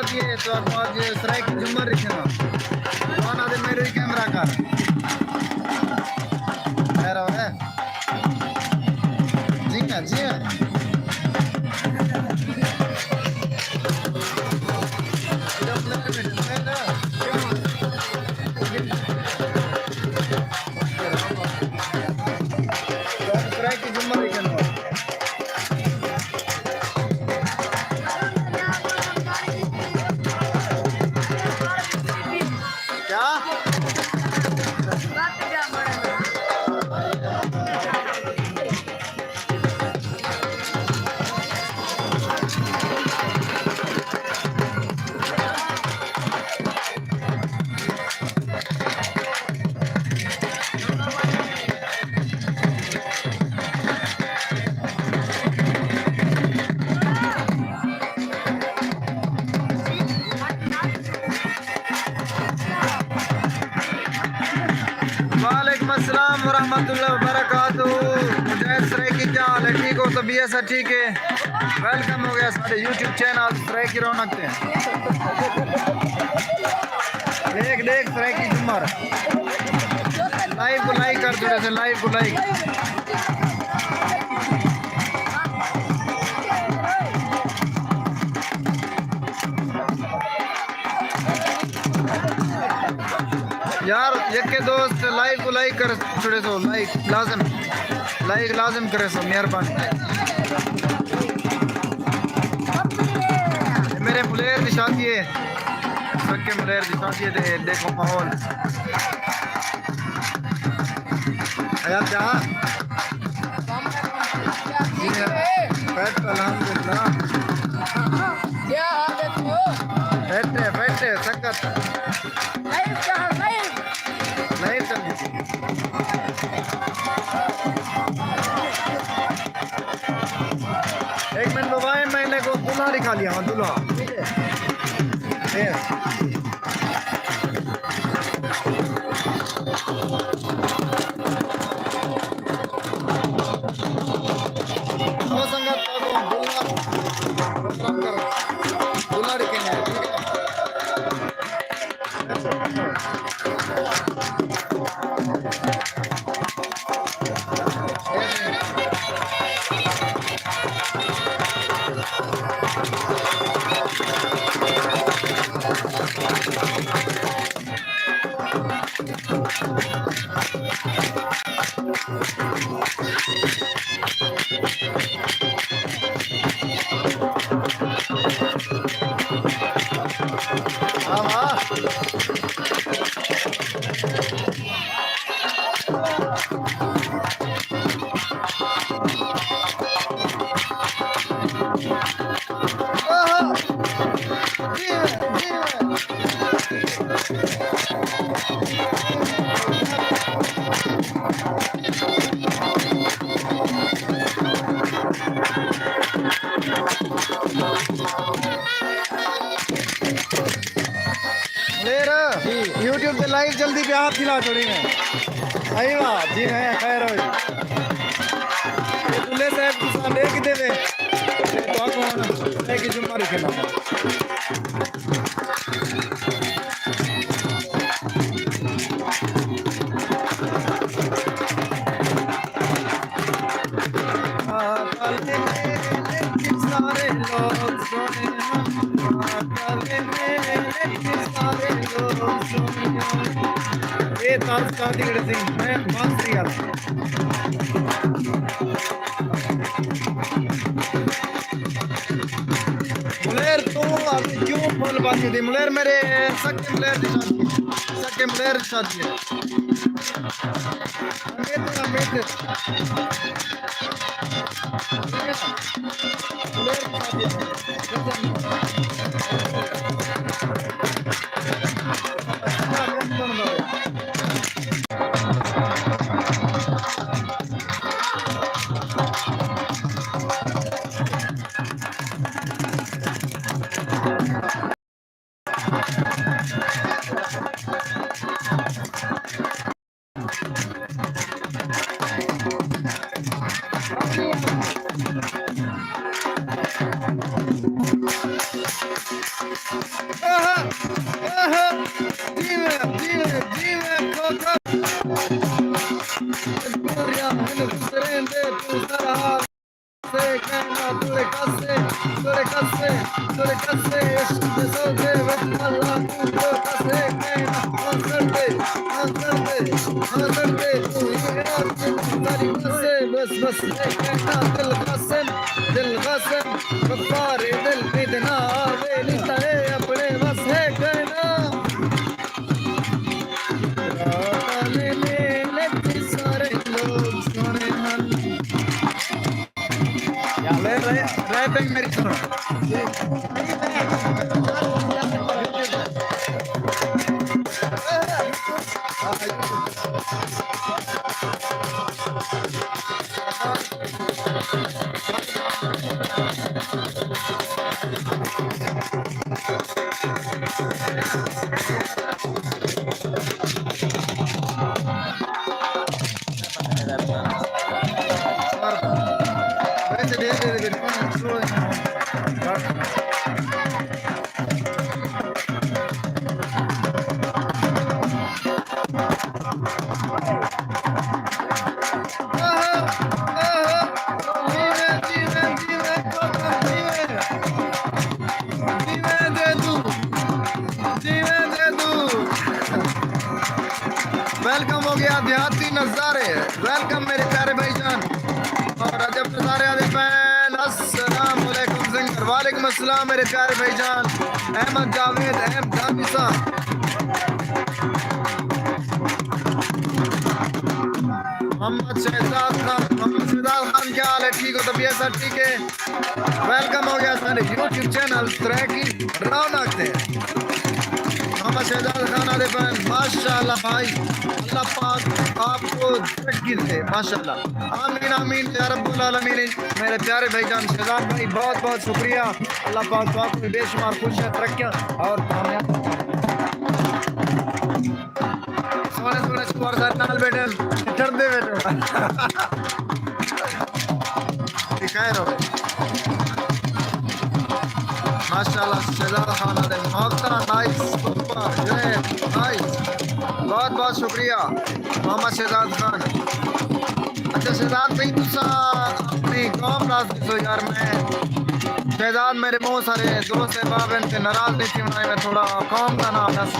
ये तो आज स्ट्राइक जुम्मर रखना कौन आदमी मेरे कैमरा का है जी ना जी स्ट्राइक जुम्मर रखना वालेकुम अस्सलाम वरहमतुल्लाहि वबरकातुहू। मुजाहिद सराय की क्या हाल है? ठीक हो? तबीयत सब ठीक है? वेलकम हो गया सारे यूट्यूब चैनल सराय की रौनक थे। देख देख सराय की जुम्मर लाइव को लाइक कर दो से लाइव को लाइक यार एक के दोस्त लाइव को लाइक कर छोड़े सो लाइक लाजम करे सो मेहरबानी। मेरे मुलेर की शादी है सबके मुलेर की शादी है देखो माहौल आया क्या अल्हम्दुलिल्लाह बैठे सकत नहीं चलनी एक मिनट मोबाइल मैंने को दूल्हा दिखा लिया हाँ दूल्हा दूल्हा दिखेंगे यूट्यूब पे लाइव जल्दी पे हाथ खिला थोड़ी में आई वाह जी है खैर हो दूल्हे साहब की लेके दे दे तो कौन लेके जुम्मा रखना सारे लोग सोने ये ताज कार्तिक सिंह मैं बात किया मुलेर तो अभी क्यों फोन बात की थी मुलेर मेरे सके मुलेर शादी है आहा आहा जीवे जीवे जीवे कोका पूरिया मन सुरेंदे तू सारा से कहना तुरे कसे इश्क दे सोचे वक्त अल्लाह तू जो कसे कहना आंसर दे तू ही रात सारी कसे बस कहना दिल कसम गफ्फार दिल इतना आवे लिखता है अपने बस है कहना लेते सारे लोग सोने मन रैपिंग मेरी सुनो वैसे दे वेलकम हो गया देहाती नज़ारे वेलकम मेरे प्यारे भाईजान और रजब नज़ारे आदि फैन अस्सलाम वालेकुम जिंगर वालेकुम अस्सलाम मेरे प्यारे भाईजान अहमद जावेद अहमद जामिसा मोहम्मद शहजाद खान क्या हाल है ठीक हो तबीयत सब ठीक है वेलकम हो गया सारे यूट्यूब चैनल ट्रैकी रौनक थे मोहम्मद शहजाद खान आदि फैन माशाल्लाह भाई अल्लाह पाक आपको तरक्की दे माशाल्लाह आमीन आमीन या रब्बुल आलमीन मेरे प्यारे भाईजान शहजाद भाई बहुत बहुत शुक्रिया अल्लाह पाक आपको बेशुमार खुशियां तरक्कियां और कामयाब सोने शुक्र सर नाल बेटे डर दे बेटे दिखाए रहो माशाल्लाह शहजाद खान आदि मोहब्बत नाइस सुपर नाइस बहुत बहुत शुक्रिया मोहम्मद शहजाद खान अच्छा शहजाद भाई तुसा अपनी कौम राज दसो यार मैं शहजाद मेरे बहुत सारे दोस्त अहबाब इनसे नाराज नहीं थी मैं थोड़ा कौम का नाम दस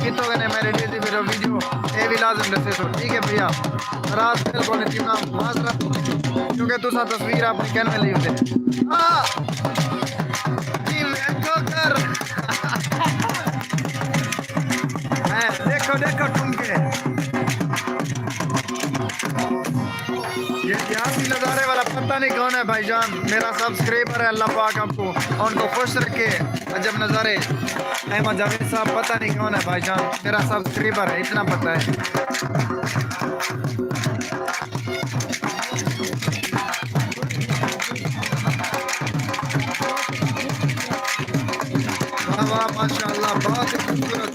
कितों ने मेरे लिए फिर वीडियो ये भी लाजम दसे तो ठीक है भैया नाराज बिल्कुल नहीं ना माजरत क्योंकि तुसा तस्वीर अपनी कहने ली होते देखो देखो तुम के ये देहाती नज़ारे वाला पता नहीं कौन है भाईजान मेरा सब्सक्राइबर है अल्लाह पाक आपको उनको खुश रखे अजब नज़ारे अहमद जावेद साहब पता नहीं कौन है भाईजान मेरा सब्सक्राइबर है इतना पता है वाह वाह माशाल्लाह बहुत ही खूबसूरत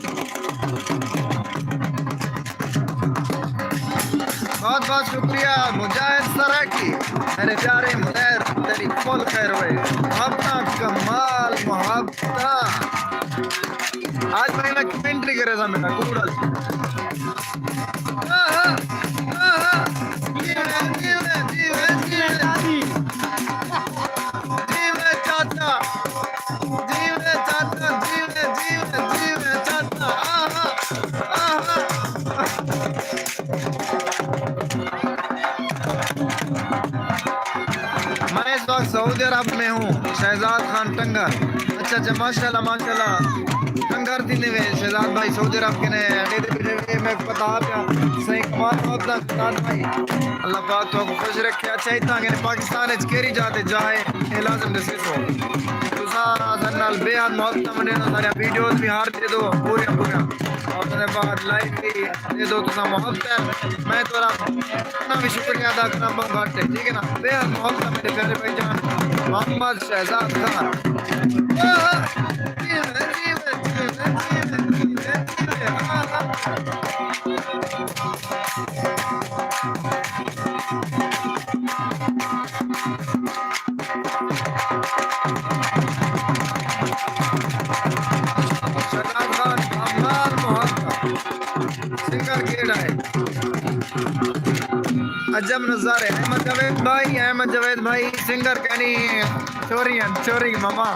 बहुत बहुत शुक्रिया मुजाहिद सराकी मेरे प्यारे मुनैर तेरी फुल खैर हुए मोहब्बत कमाल मोहब्बत आज मैंने कमेंट्री करे था मेरा कूड़ल मैं इस वक्त सऊदी अरब में हूँ शहजाद खान टंगर अच्छा अच्छा माशाल्लाह माशाल्लाह टंगर दिन में शहजाद भाई सऊदी अरब के ने मैं पता क्या सही कमाल होता शहजाद भाई अल्लाह पाक तो खुश रखे अच्छा इतना कि पाकिस्तान केरी जाते जाए ये लाजम दसे तो नाल बेहद मोहब्बत मने सारे वीडियोस भी हार दे दो पूरे पूरा और उसके बाद लाइक भी दे दो तुसा मोहब्बत मैं तोरा इतना भी शुक्रिया अदा करना बहुत घट है ठीक है ना बेहद मोहब्बत मेरे प्यारे भाईजान मोहम्मद शहजाद खान अनलिमिटेड है। अजब नज़ारे। अहमद जावेद भाई सिंगर कहनी चोरी मामा।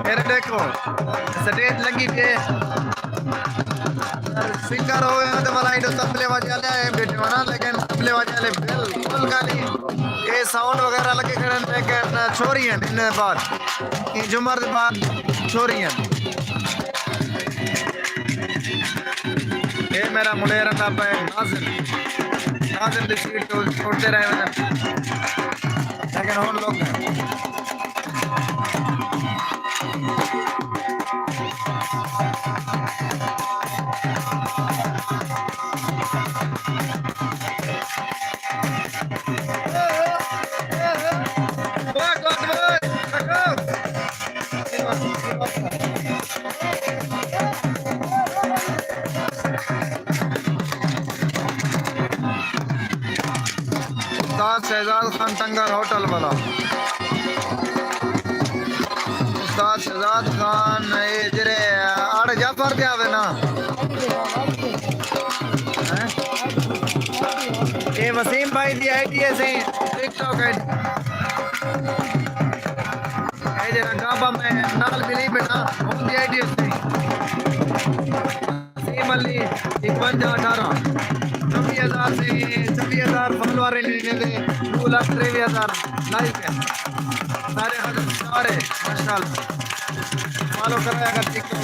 मेरे देखो स्टेज लगी थे सिंगर हो गया तो मलाई तो तबले वाले है बेटे बना, लेकिन तबले वाले बिल्कुल गाली ये साउंड वगैरह लगे खड़े, लेकिन छोरी हैं इन बाद ये जुमर के बाद छोरी हैं। ये मेरा मुंडेर का पे नाज़िम दी सीट तो छोड़ते रहे मैंने, लेकिन हम लोग शहजाद खान टंगर होटल वाला उस्ताद शहजाद खान ये जरे आड़ जाफर दे आवे ना ये वसीम भाई दी आईडी से टिकटॉक है ये जरा गाबा में नाल मिली बेटा उन दी आईडी से वसीम अली 5118 26,000 से 26,000 फॉलोअर लेने दे 2,23,000 लाइक है सारे माशाल्लाह फॉलो कराया कर टिकटॉक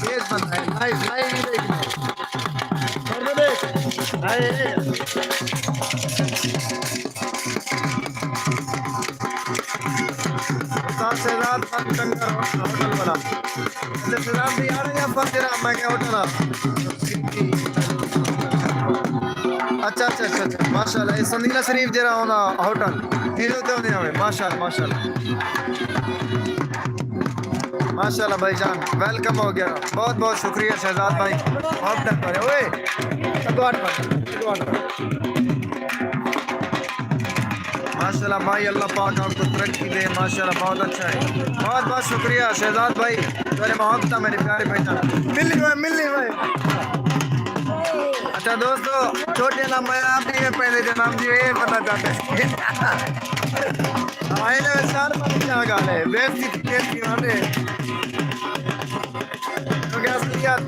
ये बंदा है लाइव देखना कर दे आए शहजाद खान टंगर होटल वाला शहजाद भी आ रहे हैं पर तेरा मैं क्या होटल अच्छा माशाल्लाह ये संदीला शरीफ जरा होना होटल हीरो तो नहीं हमें माशाल्लाह भाईजान वेलकम हो गया, बहुत बहुत शुक्रिया शहजाद भाई बहुत तक करे ओए माशाल्लाह भाई अल्लाह पाक आपको तरक्की दे माशाल्लाह बहुत अच्छा है, बहुत बहुत शुक्रिया शहजाद भाई तेरे मोहब्बत मेरे प्यारे भाईजान मिलनी भाई। अच्छा दोस्तों छोटे नाम मैं आप ही पहले जो नाम जी ये पता चाहते हमारे चार क्या गाल है बेस्ती वाले तो क्या असलियत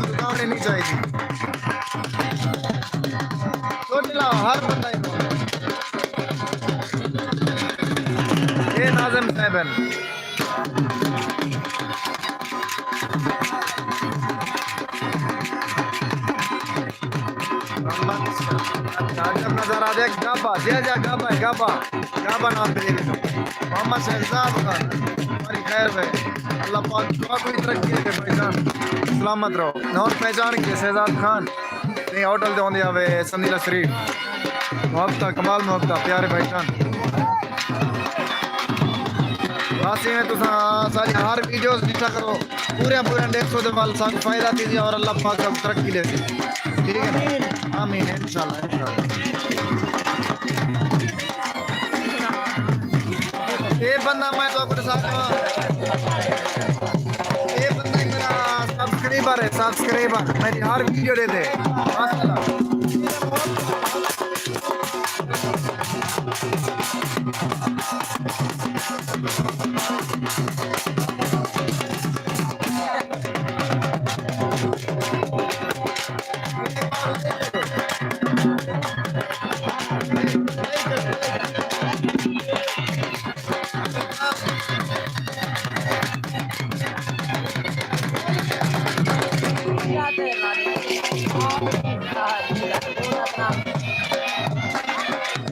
बताने नहीं चाहिए छोटे लाओ हर बंदा ये नाज़िम साहब नजर आ देख गाबा नाम पे मोहम्मद शहजाद खान हमारी खैर है अल्लाह पाक दुआ को तरक्की दे भाईजान सलामत रहो नौर पहचान के शहजाद खान नहीं होटल दे आवे आवे संदीला शरीफ मोहब्बत कमाल मोहब्बत प्यारे भाईजान वासी में तुसा सारी हर वीडियोस दिखा करो पूरे 150 दे वाल सन फायदा दीजिए और अल्लाह पाक सब तरक्की दे ठीक है ना आमीन इंशाल्लाह ये बंदा मैं तो अपने साथ ये बंदा मेरा सब्सक्राइबर मेरी हर वीडियो दे दे माशाल्लाह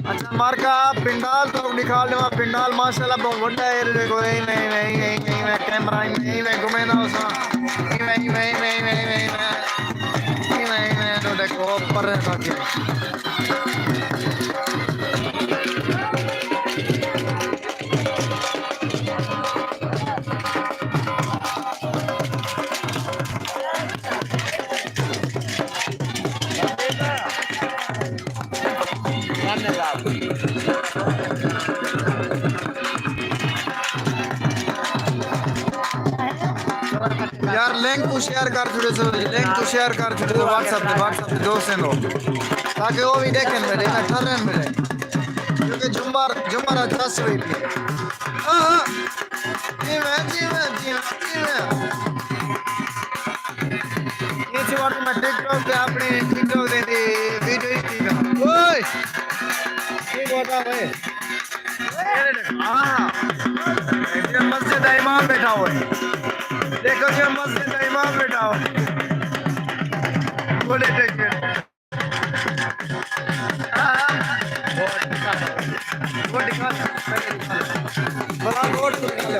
अच्छा मार्का पिंडाल तो निकाल देवा पिंडाल माशाल्लाह बहुत बड़ा है देखो नहीं कैमरा नहीं घूमे ना उसमें नहीं तो देखो ऊपर है बाकी लिंक तू शेयर कर छुड़े सो, लिंक तू शेयर कर छुड़े सो व्हाट्सएप पे दोस्तों को, ताकि वो भी देखें मेरे ना ठहरन मेरे, क्योंकि जुम्मर अच्छा हुई थी। हाँ जी मैं ये चीज़ मैं टिकटॉक पे अपनी टिकटॉक दे दी वीडियो ही थी ना। ओए ये बोला भाई, हाँ ये मस्जिद का इमाम बैठा हुआ है, देखो ये मस्जिद का इमाम बैठा हुआ है, बोले देखिए वो दिखा बड़ा रोड निकाले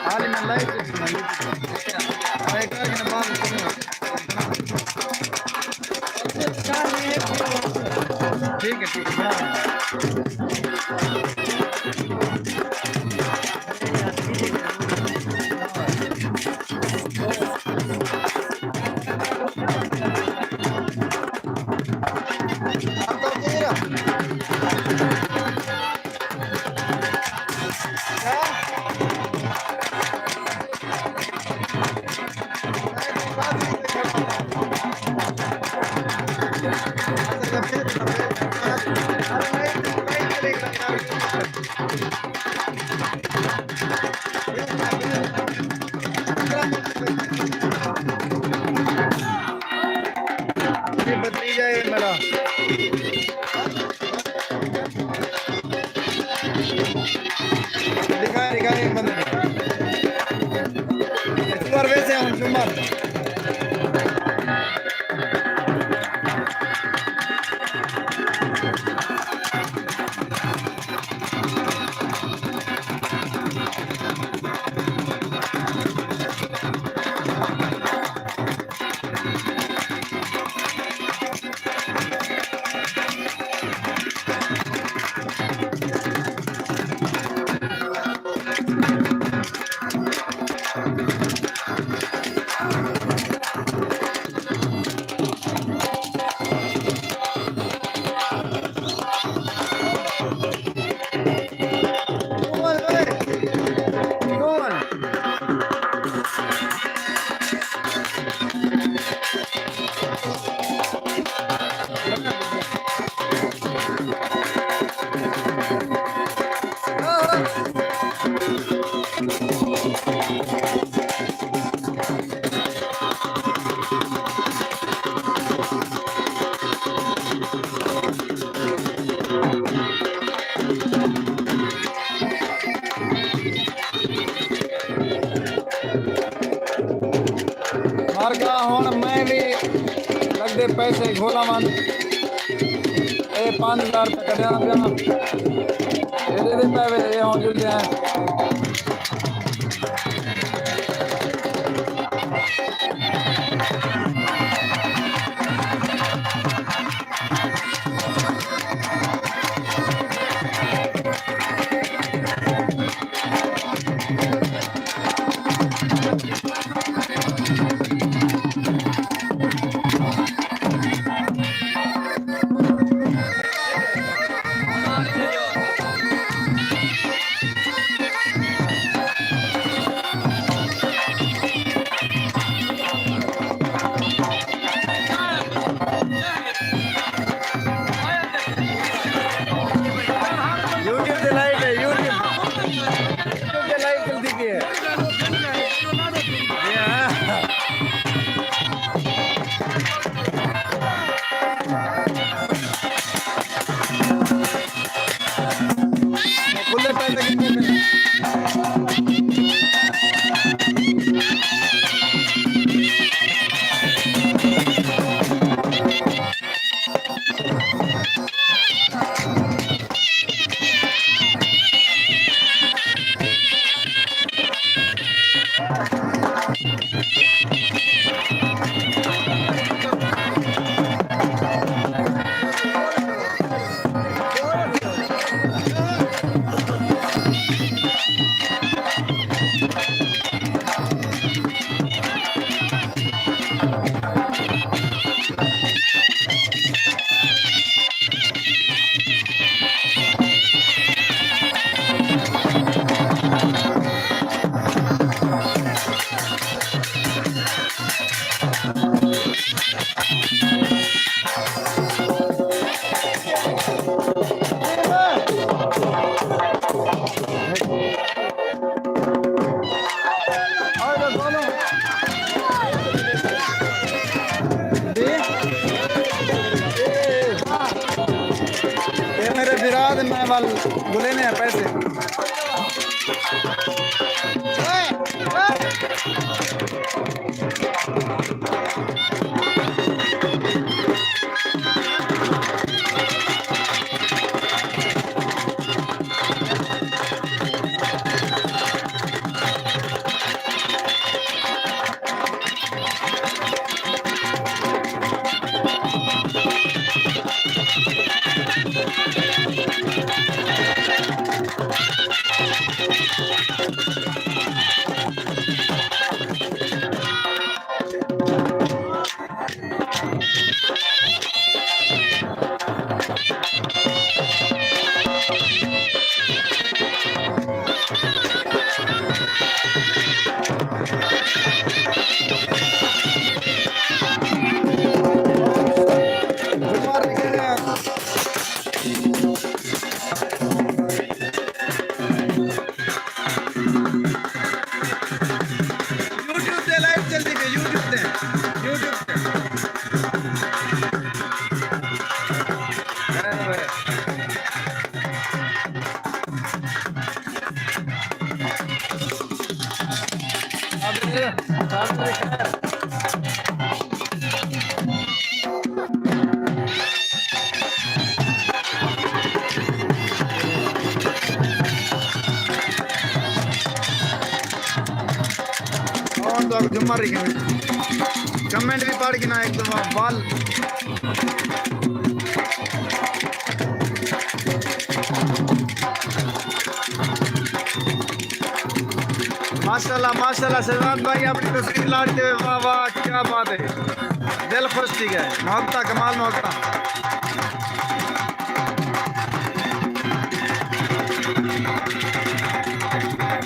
हाल में लाइव ठीक है भतीजा है मेरा दिखा एक बंदे जुमर वैसे हम जुमर मर गया हूँ मैं भी लग दे पैसे घोला मन 5000 रुपये कटिया पिया ਇਹਦੇ ਦੇ ਪੈਵੇ ਇਹ ਹੁਣ ਜੁਲਦੇ ਆ मैं वाल बोले ने पैसे जुम्मा रही कमेंट भी पढ़ के ना एकदम बाल माशाल्लाह माशाल्लाह शहजाद भाई अपनी तस्वीर लाते हुए वाह वाह क्या बात है दिल खुश ठीक है मोहब्बत कमाल मोहब्बत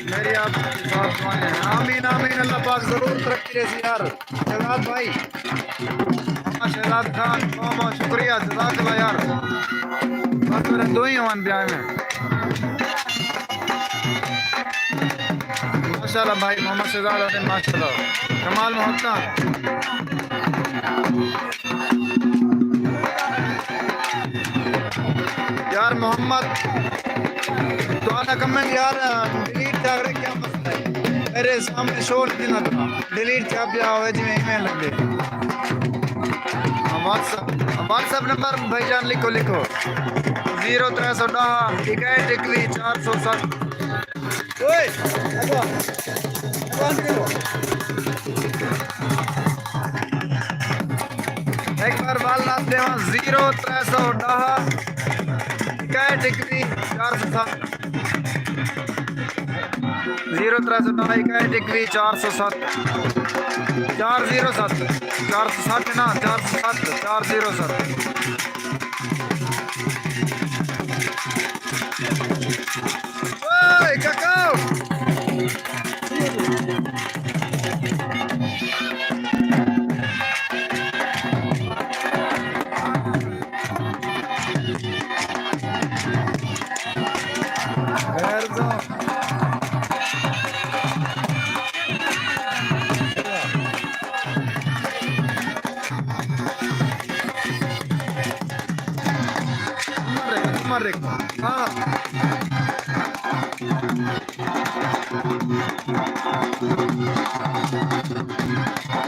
मेरी आप आमीन आमीन अल्लाह पाक जरूर तरक्की रही यार शहजाद भाई शहजाद खान बहुत बहुत शुक्रिया जज़ाकल्लाह यार बस मेरे दो ही हुआ ब्याह में माशाल्लाह भाई मोहम्मद शहजाद हुसैन माशाल्लाह कमाल मोहब्बत यार मोहम्मद तो आना कमेंट यार डिलीट कर रहे क्या मसला है मेरे सामने शोर देना था डिलीट क्या पिया हुआ जिमें ईमेल लग गए व्हाट्सएप नंबर भाईजान लिखो 0310 61 21 407 ओए देखो देखो एक बार बाल नाथ देवा 0310 61 21 407 0310 61 21 407 407 460 ना 407 407 ओए cacao Rico. Ah.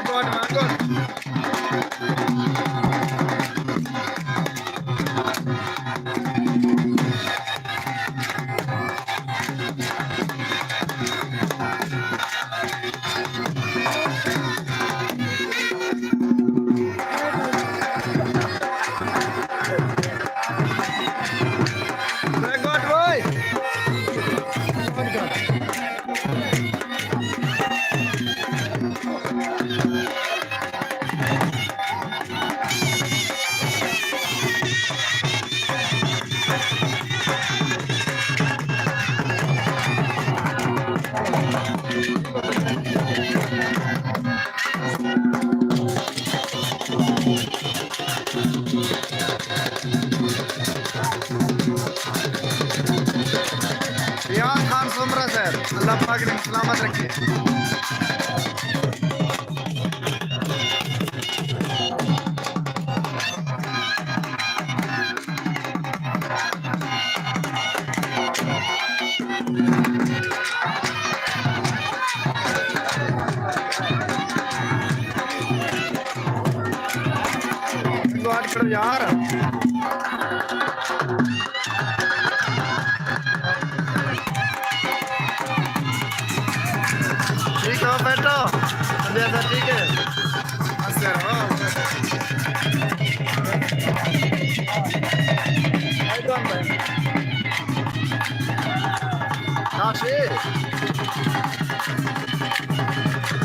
Good, man, good. अल्लाह पाक ने सलामत रखे यार ठीक हो बैठो तबीयत ठीक है अच्छा हो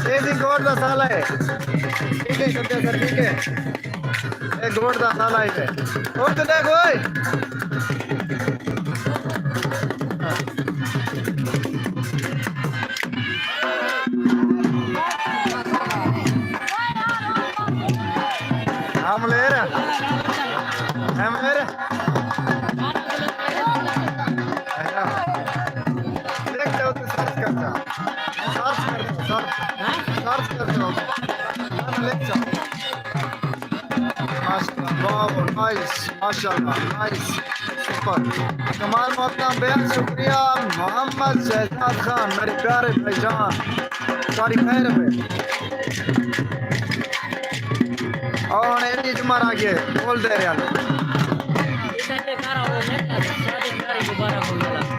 ये भी गोड़ का साला है ठीक है तबीयत ठीक है ये गोड़ का साला है और तो देखो हम ले रहे देखते हो तो सर्च करता सर्च करते हो ले जाओ नाइस माशाल्लाह नाइस सुपर कमाल मोहतरम बेहद शुक्रिया मोहम्मद शहजाद खान मेरे प्यारे भाईजान सारी खैर में और एडी तुम्हारा आगे बोल दे रहे हैं इसे करा हो ने शादी करी मुबारक हो गया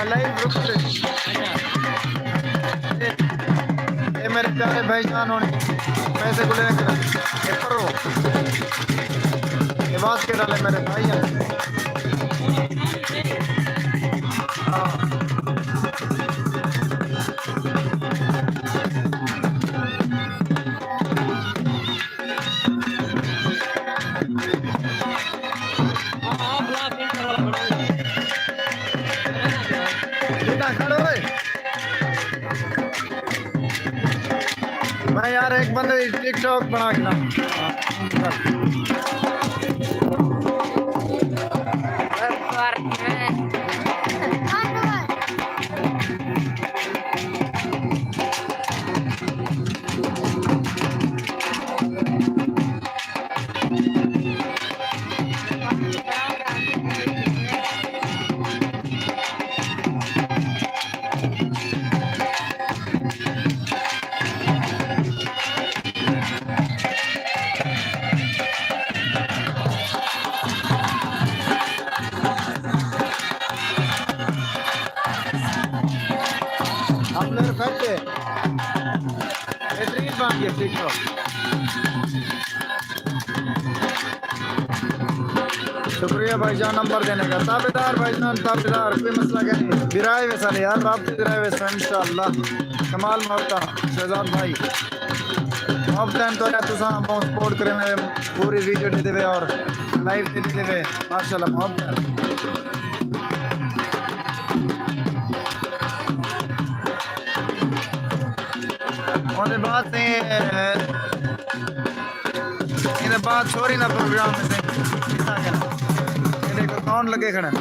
लाइव रुक से ये मेरे प्यारे भाईजान होने पैसे को लेकर ये करो ये बात के डाले मेरे भाई हैं मैं यार एक बंदे टिकटॉक बना के ना मुलेर फैक्टे बेहतरीन बात ये टिकटॉक। शुक्रिया भाईजान नंबर देने का। ताबेदार भाईजान ताबेदार, कोई मसला क्या नहीं। बिराए वे साले यार, राब्ते बिराए वे इंशाअल्लाह। कमाल मोहब्बत शहजाद भाई मोहब्बत तो या तुसा बहुत सपोर्ट करे मेरे पूरी वीडियो दे देवे और लाइव दे देवे माशाल्लाह मोहब्बत। और बात से इन बात छोरी ना प्रोग्राम में से देखो कौन लगे खड़े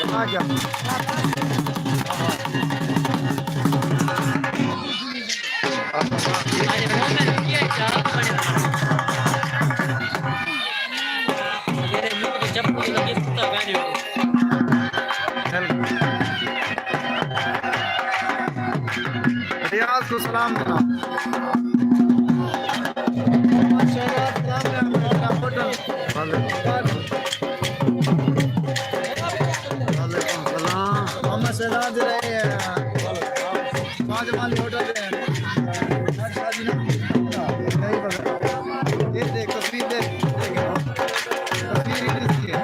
आ क्या रियाज को सलाम देना। मोहम्मद शहजाद रहे हैं पाँच माली होटल ये देख तस्वीर देख तस्वीर इसकी है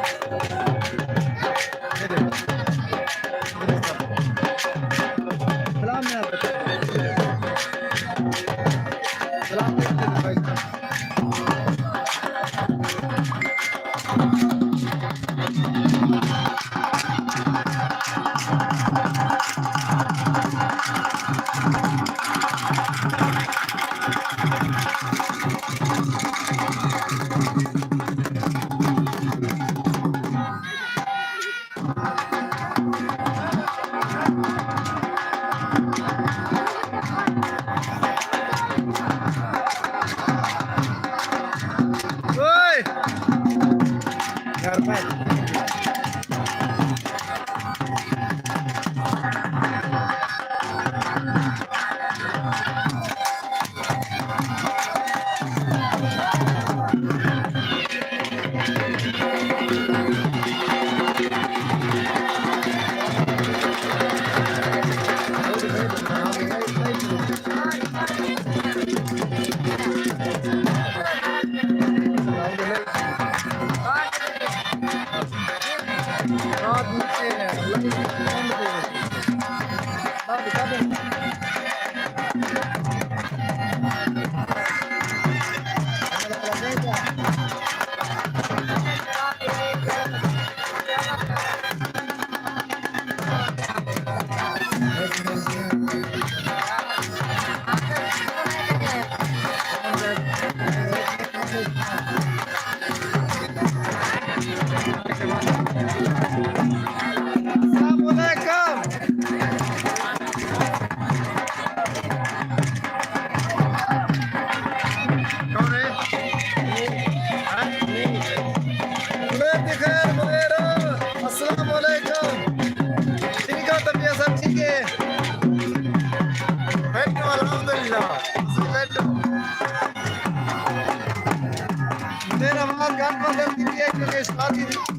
सलाम है सलाम भाई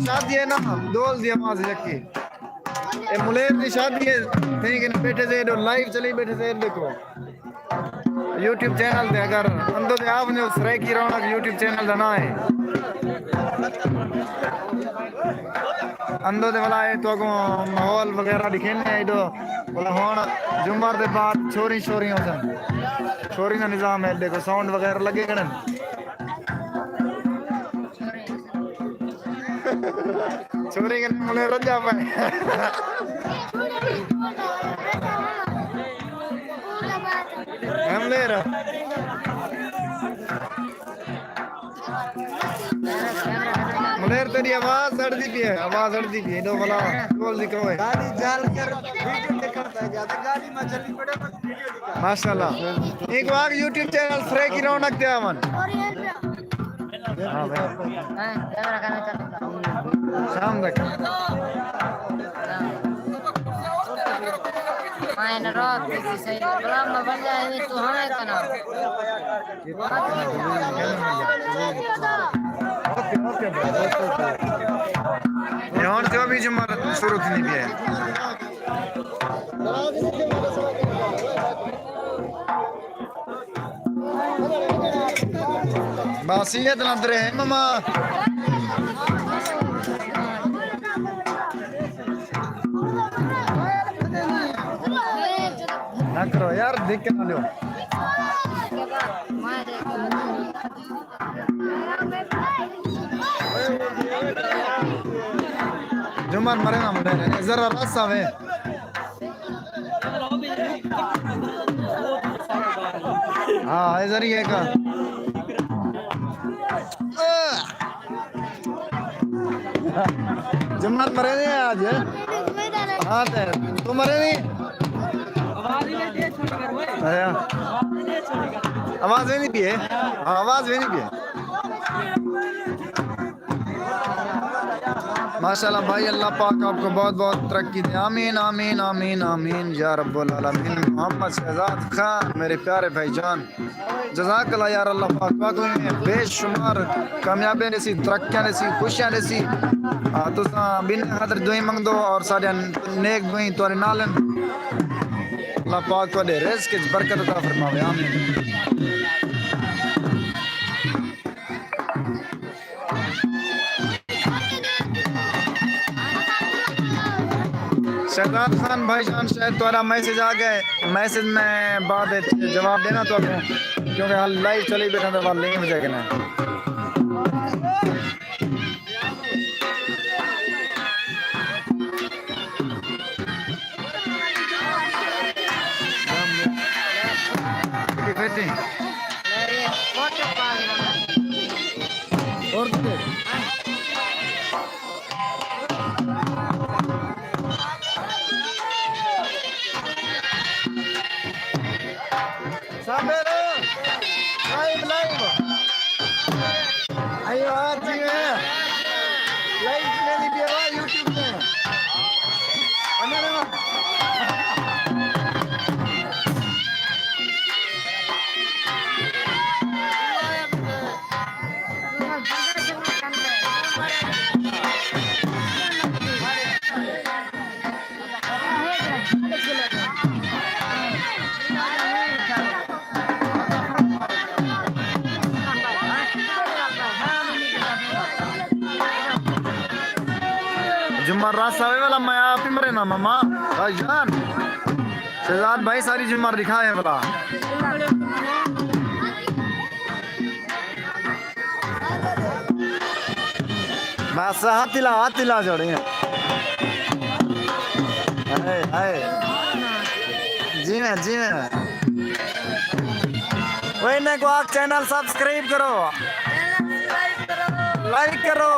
शादी है ना दोल दिया मां से जक्की ए मुलेर की शादी है ठीक है बैठे से लाइव चली बैठे से देखो YouTube चैनल दे अगर अंदर दे आपने उस रे की रौनक YouTube चैनल का ना है अंदर दे वाला है तो माहौल वगैरह दिखेने है इधर बोला होन जुम्मर दे बाद छोरी छोरी होसन छोरी का निजाम है देखो साउंड वगैरह लगे कड़न छोरी के मुले रजा पे हम ले रहा मुलेर तेरी आवाज सड़ती पी है आवाज सड़ती पी है दो वाला बोल दिखो है गाड़ी जाल कर वीडियो दिखाता है ज्यादा गाड़ी में चली पड़े तो वीडियो दिखा माशाल्लाह एक बार YouTube चैनल फ्रे की रौनक दे अमन हां भाई कैमरा करना चलता शाम तक मायने रात की सही गुलाम में बन जाए तो हमें करना ओके ये हूँ जो भी जुम्मर शुरू थी भी है बासियत नदरे है ममा ना करो यार देख के ना लो जुम्मर मरे ना मरे जरा रास्ता है हाँ इधर ही है का जुम्मर मरे नहीं आज हाँ तू मरे नहीं आवाज नहीं भी है आवाज नहीं भी है माशाल्लाह भाई अल्लाह पाक आपको बहुत बहुत तरक्की दे आमीन आमीन आमीन आमीन या रब्बुल आलमीन मोहम्मद शहजाद खान मेरे प्यारे भाईजान जज़ाकल्लाह यार अल्लाह पाक वाकई में बेशुमार कामयाबी ने सी तरक्कियां ने सी खुशियां ने सी तुसा बिन खातर दुई मंग दो और सारे नेक दुई तोरे नालन अल्लाह पाक तोरे रिज़्क च बरकत अता फरमावे आमीन शहजाद खान भाईजान शायद तुम्हारा मैसेज आ गए मैसेज में बाद जवाब देना तो क्योंकि हाल लाइव चली बैठा तो बात लेंगे मुझे कहना और Sabero, live. Ayo आती है, live में नहीं दिया YouTube में, अनर जुम्मर रात सावे वाला मैं आप ही मरे ना मामा भाईजान शहजाद भाई सारी जुम्मर दिखाए वाला बस हाथ हिला जोड़े जी मैं वही ने को आप चैनल सब्सक्राइब करो लाइक करो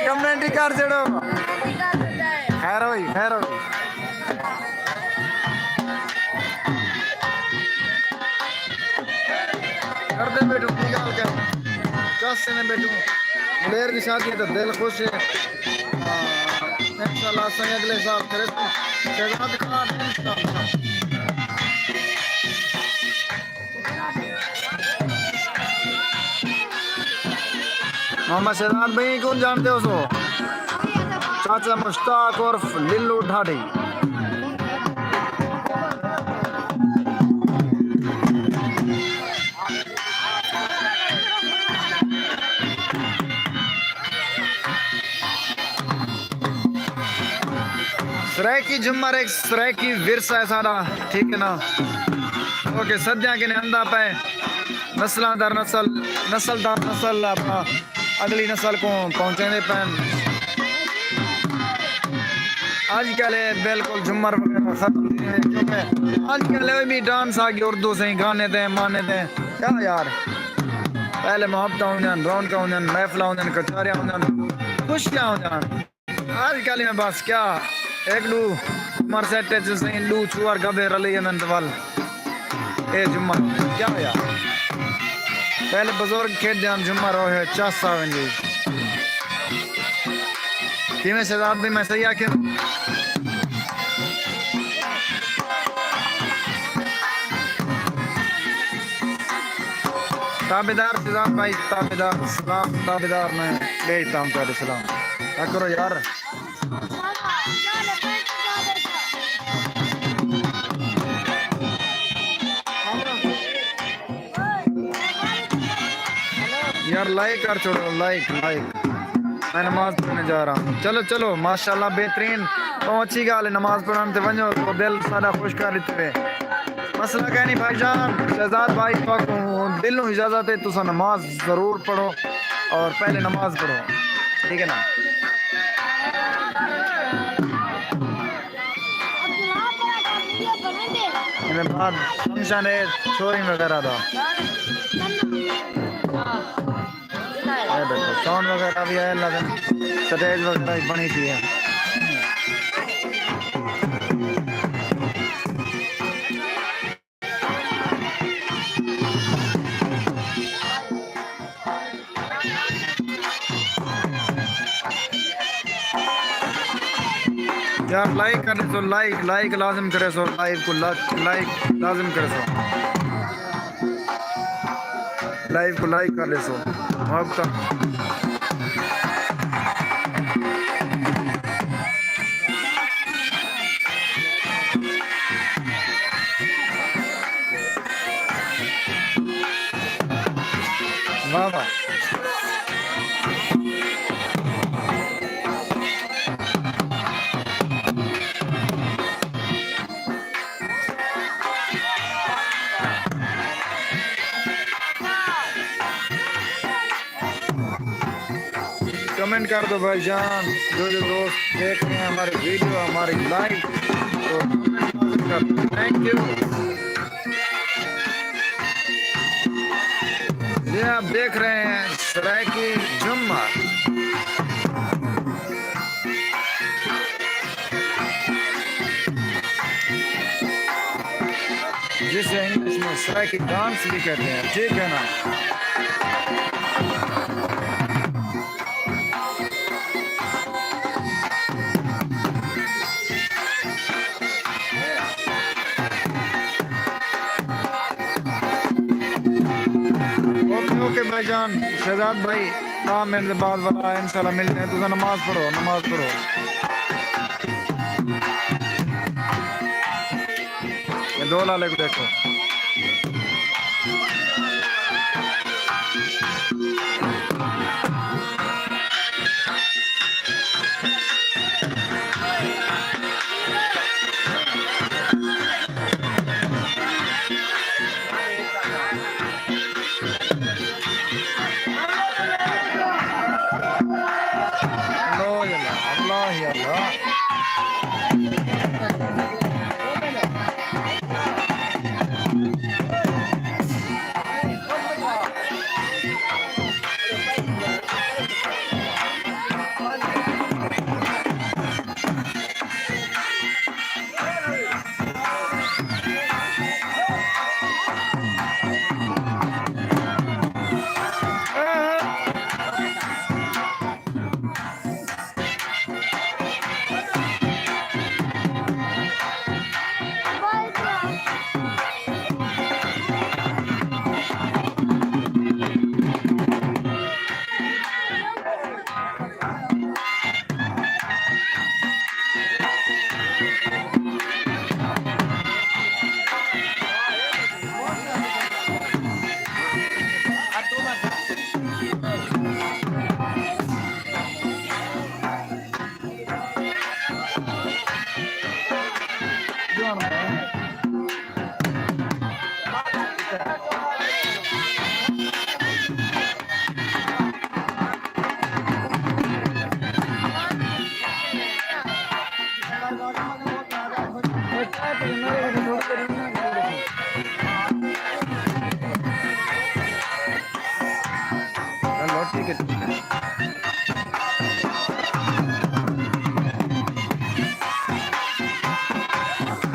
कमेंट कर छड़ो खैर होई कर दे बेटू निकाल के चौसे में बेटू मुलेर की शादी तो दिल खुश है इंशाल्लाह संग अगले साल करे शहजाद खान इंशाल्लाह मोहम्मद शहजाद भाई कौन जानते हो सो चाचा मुश्ताक और लिल्लू ढाडी सरायकी जुम्मर एक सरायकी विरसा है सारा ठीक है ना ओके सद्या के अंदा पे नस्ल दर नस्ल अपना अगली नस्ल को पहुँचाने पैन आजकल बिल्कुल झुमर खत्म क्योंकि आजकल भी डांस आ गया उर्दू से गाने दें माने दें क्या यार पहले मोहब्बत होंगे रौनक होंगे महफिल होंगे कचहरियाँ होंगे खुशियाँ होंगे आजकल में बस क्या एक लू झुमर सेट सही लू चुआर गबे रली वाल ए झुमर क्या यार पहले बुजुर्ग खेत ध्यान झुमर हो है चासा जी किमें शहजाद भी मैं सही आखिर ताबेदार सिजाद भाई, ताबेदार सलाम, ताबेदार मैं भेजता हूँ तेरे सलाम। क्या करो यार, यार लाइक कर छोड़ो, लाइक लाइक। मैं नमाज पढ़ने जा रहा हूँ। चलो चलो माशाल्लाह बेहतरीन, तो अच्छी गाल है, नमाज पढ़ने ते वञो तो दिल सारा खुश कर लेते हुए। मसला क्या नहीं भाईजान, शहजाद भाई तो दिल को इजाज़त है, तुसा नमाज ज़रूर पढ़ो और पहले नमाज पढ़ो, ठीक है ना। इसके बाद फंक्शन है शोरिंग वगैरह का, देखो साउंड वगैरह भी है, लगन स्टेज वगैरह बनी थी है। यार लाइक कर सो, लाइक लाइक लाजिम करे सो, लाइव को लाइक लाजिम करे सो, लाइव को लाइक कर ले सो। वाह वाह, कमेंट कर दो भाईजान, जो जो दोस्त देख रहे हैं हमारी वीडियो हमारी लाइव, तो कमेंट कर दो। Thank you. ये आप देख रहे हैं सरायकी जुम्मा, जिसे इंग्लिश में सरायकी डांस भी कहते हैं, ठीक है ना। ओके भाईजान, शहजाद भाई हाँ मेरे बाद वाला इंशाल्लाह मिलते हैं। तुझे नमाज पढ़ो, नमाज पढ़ो। ये दो लाले को देखो, अल्लाह ही अल्लाह।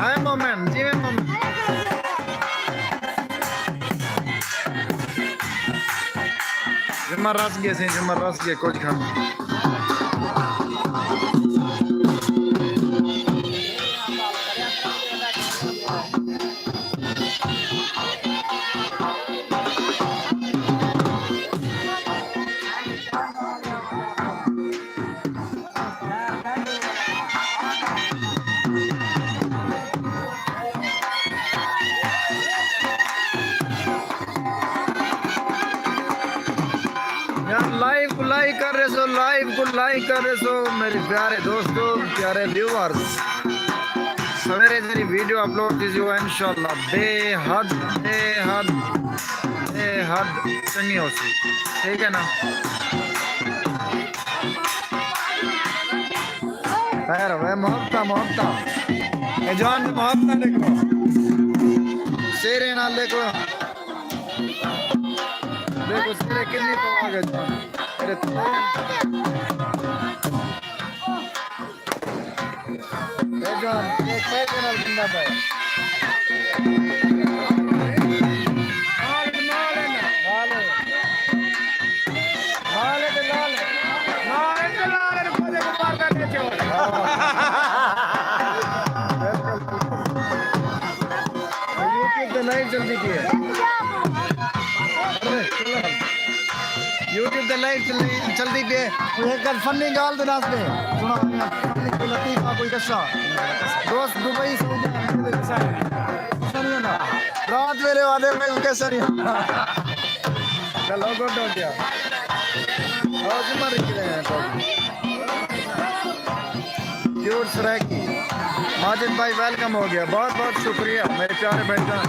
हाय मोमेंट जी में मोमेंट जमा रस गए से जमा रस गए कुछ खाना रहे सो, लाइव को लाइक कर रहे सो मेरे प्यारे दोस्तों, प्यारे व्यूअर्स। सवेरे तेरी वीडियो अपलोड कीजिए इंशाल्लाह, बेहद बेहद बेहद चंगी हो सी, ठीक है ना। खैर वे मोहब्बत मोहब्बत जान मोहब्बत देखो शेरे नाल देखो देखो शेरे कितनी पवा गए जान तेरे जान एक पैसे नाल बंदा पे लाइव जल्दी की है यूट्यूब पे लाइव जल्दी पे एक फनी गाल दे नास पे सुना कोई लतीफा कोई कशा दोस्त दुबई सऊदी कैसा नहीं ना रात मेरे वादे में कैसा नहीं चलो गुड हो गया आज मर गए हैं तो क्यूट सराकी माजिद भाई वेलकम हो गया, बहुत बहुत शुक्रिया मेरे प्यारे भाईजान।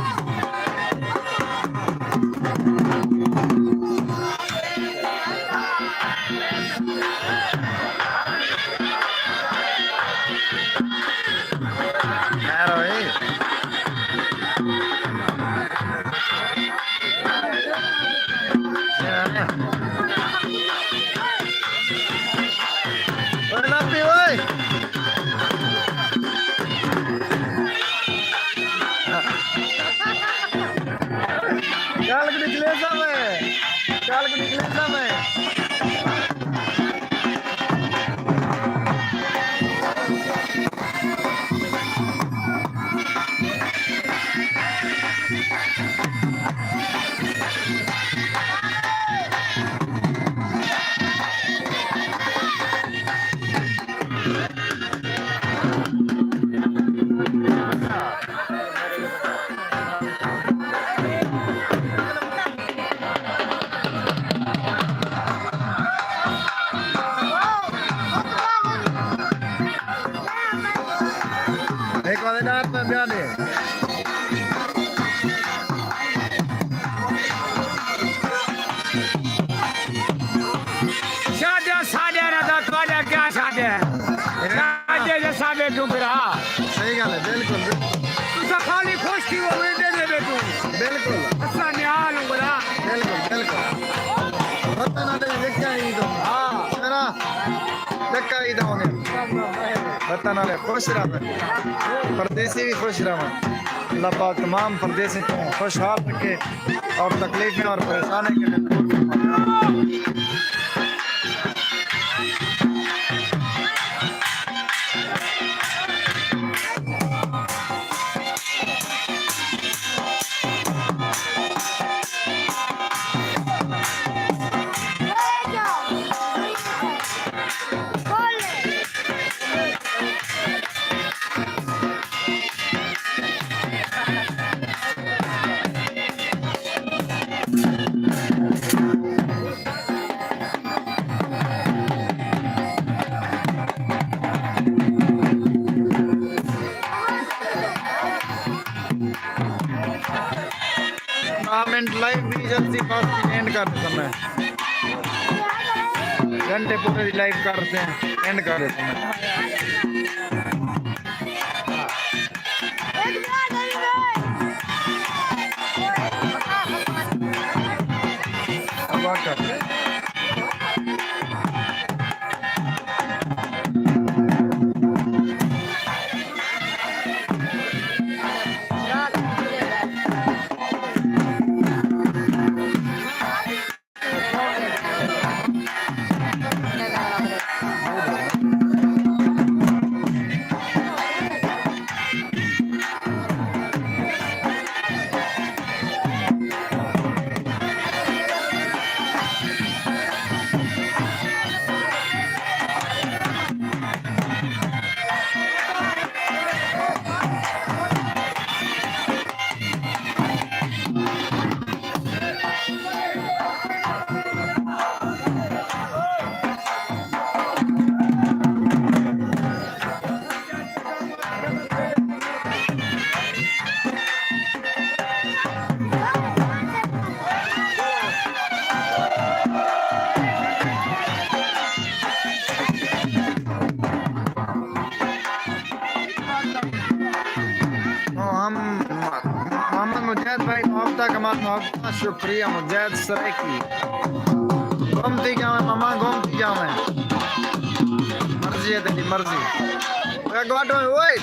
सही गल है बिल्कुल तुसा खाली खुश थी वो दे दे बेटू बिल्कुल असा निहाल होगा बिल्कुल बिल्कुल पता ना दे देखा ही तो हां मेरा देखा ही दोगे पता ना ले खुश रह परदेसी भी खुश रह अल्लाह पाक तमाम परदेसी को खुशहाल रखे और तकलीफें और परेशानी के लिए लाइव भी जल्दी फास्ट एंड कर देता मैं घंटे पूरे लाइव करते हैं एंड कर देता मैं अब करते हैं कमाल मोहब्बत शुक्रिया मुजैद सरेकी घूमती जावे मामा घूमती जावे मर्जी है तेरी मर्जी ओए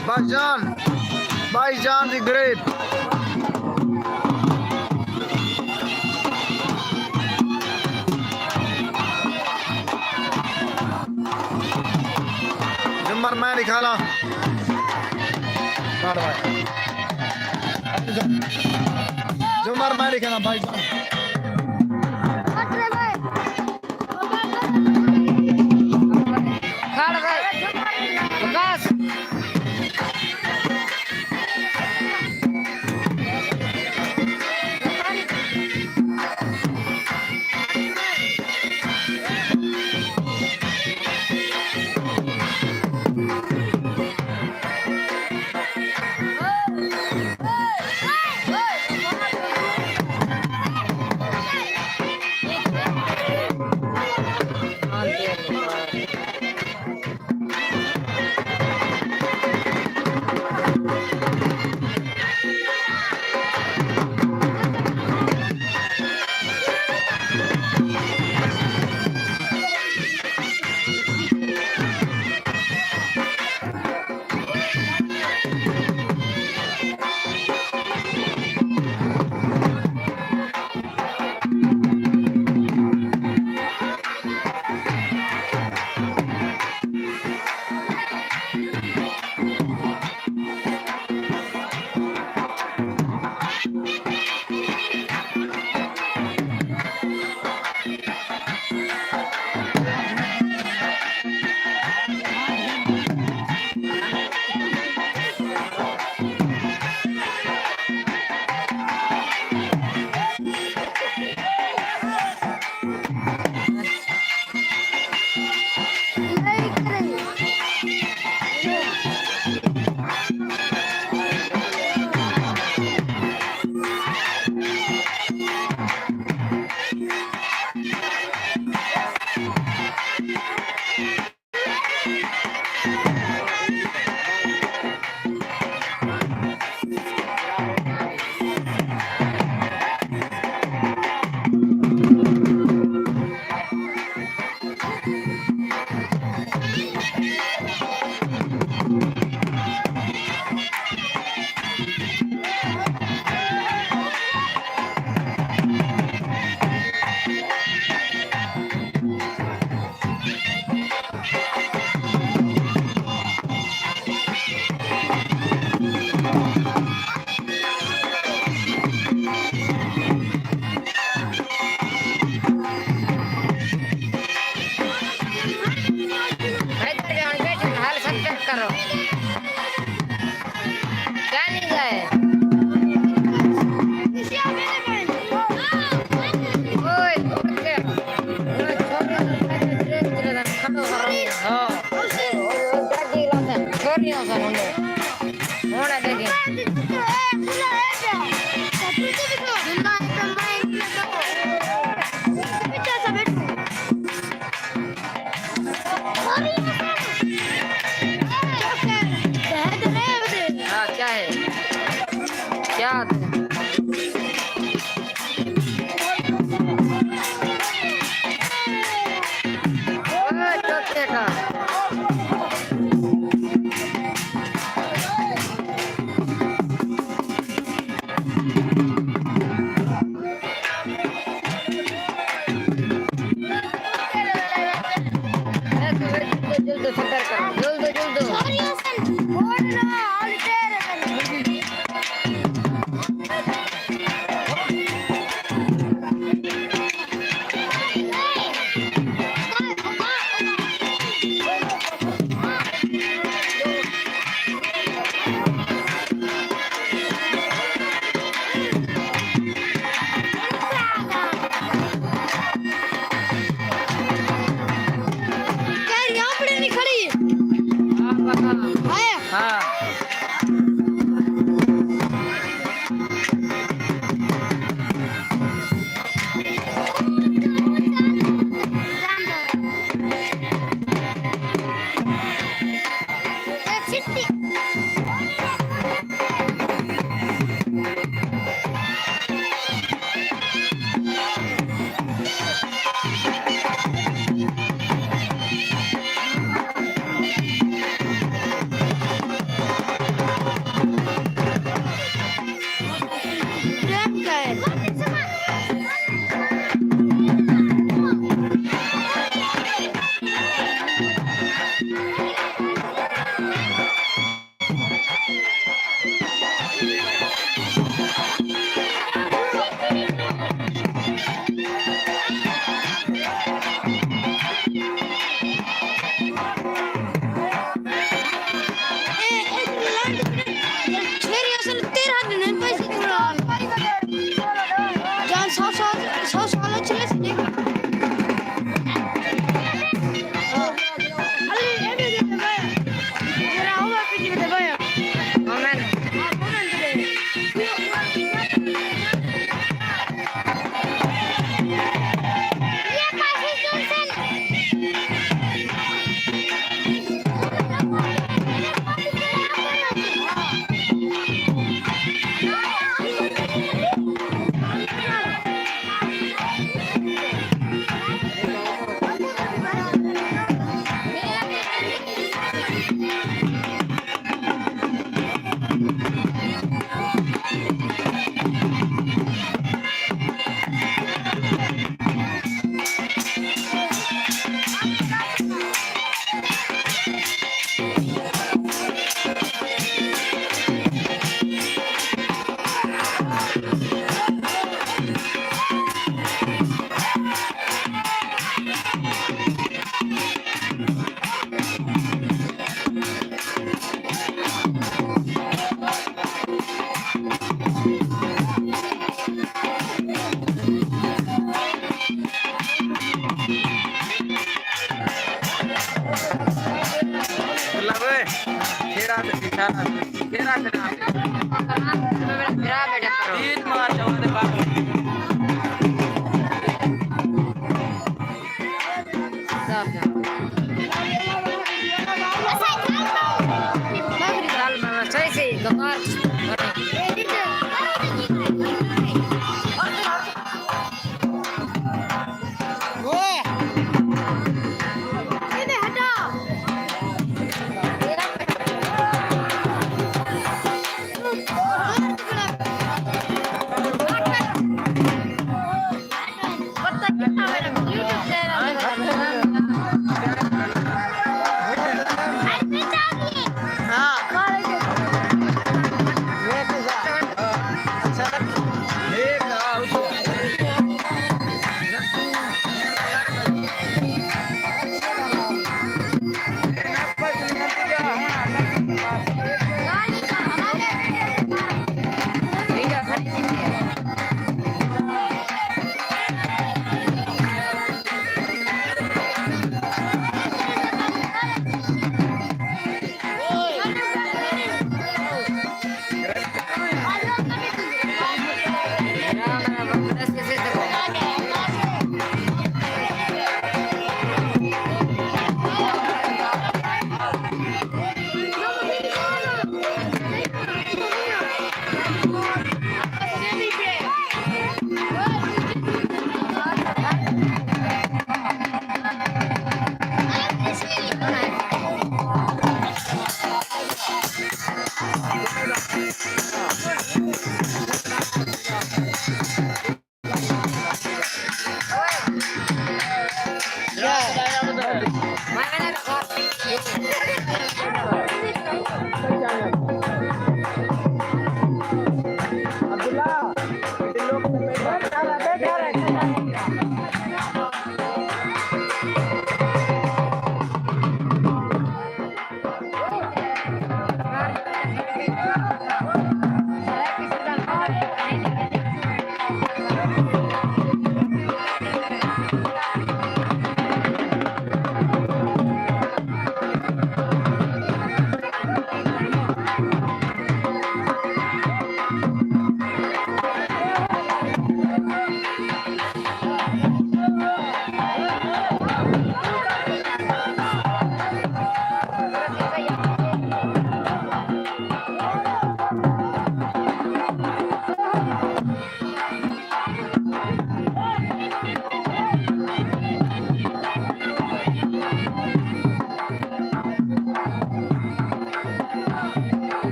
भाईजान दी ग्रेट जुमर मैं निकाला जुमर मैं निकाला भाईजान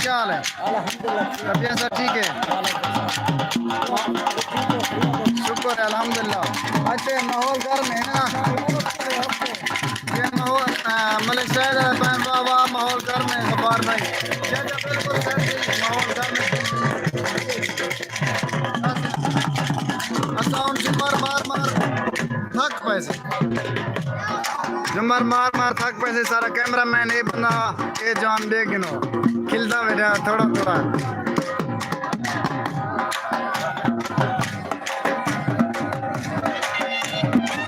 क्या हाल है? तबीयत सब ठीक है? शुक्र है अल्हम्दुलिल्लाह। अच्छा माहौल गर्म है ना? ये माहौल मलिक साहब बाबा माहौल गर्म है गफार भाई। बिल्कुल माहौल गर्म है। जुमर मार थक पैसे जुमर मार थक पैसे सारा कैमरा मैन ये बंदा ये जान बेगिनो खिलता बेटा थोड़ा थोड़ा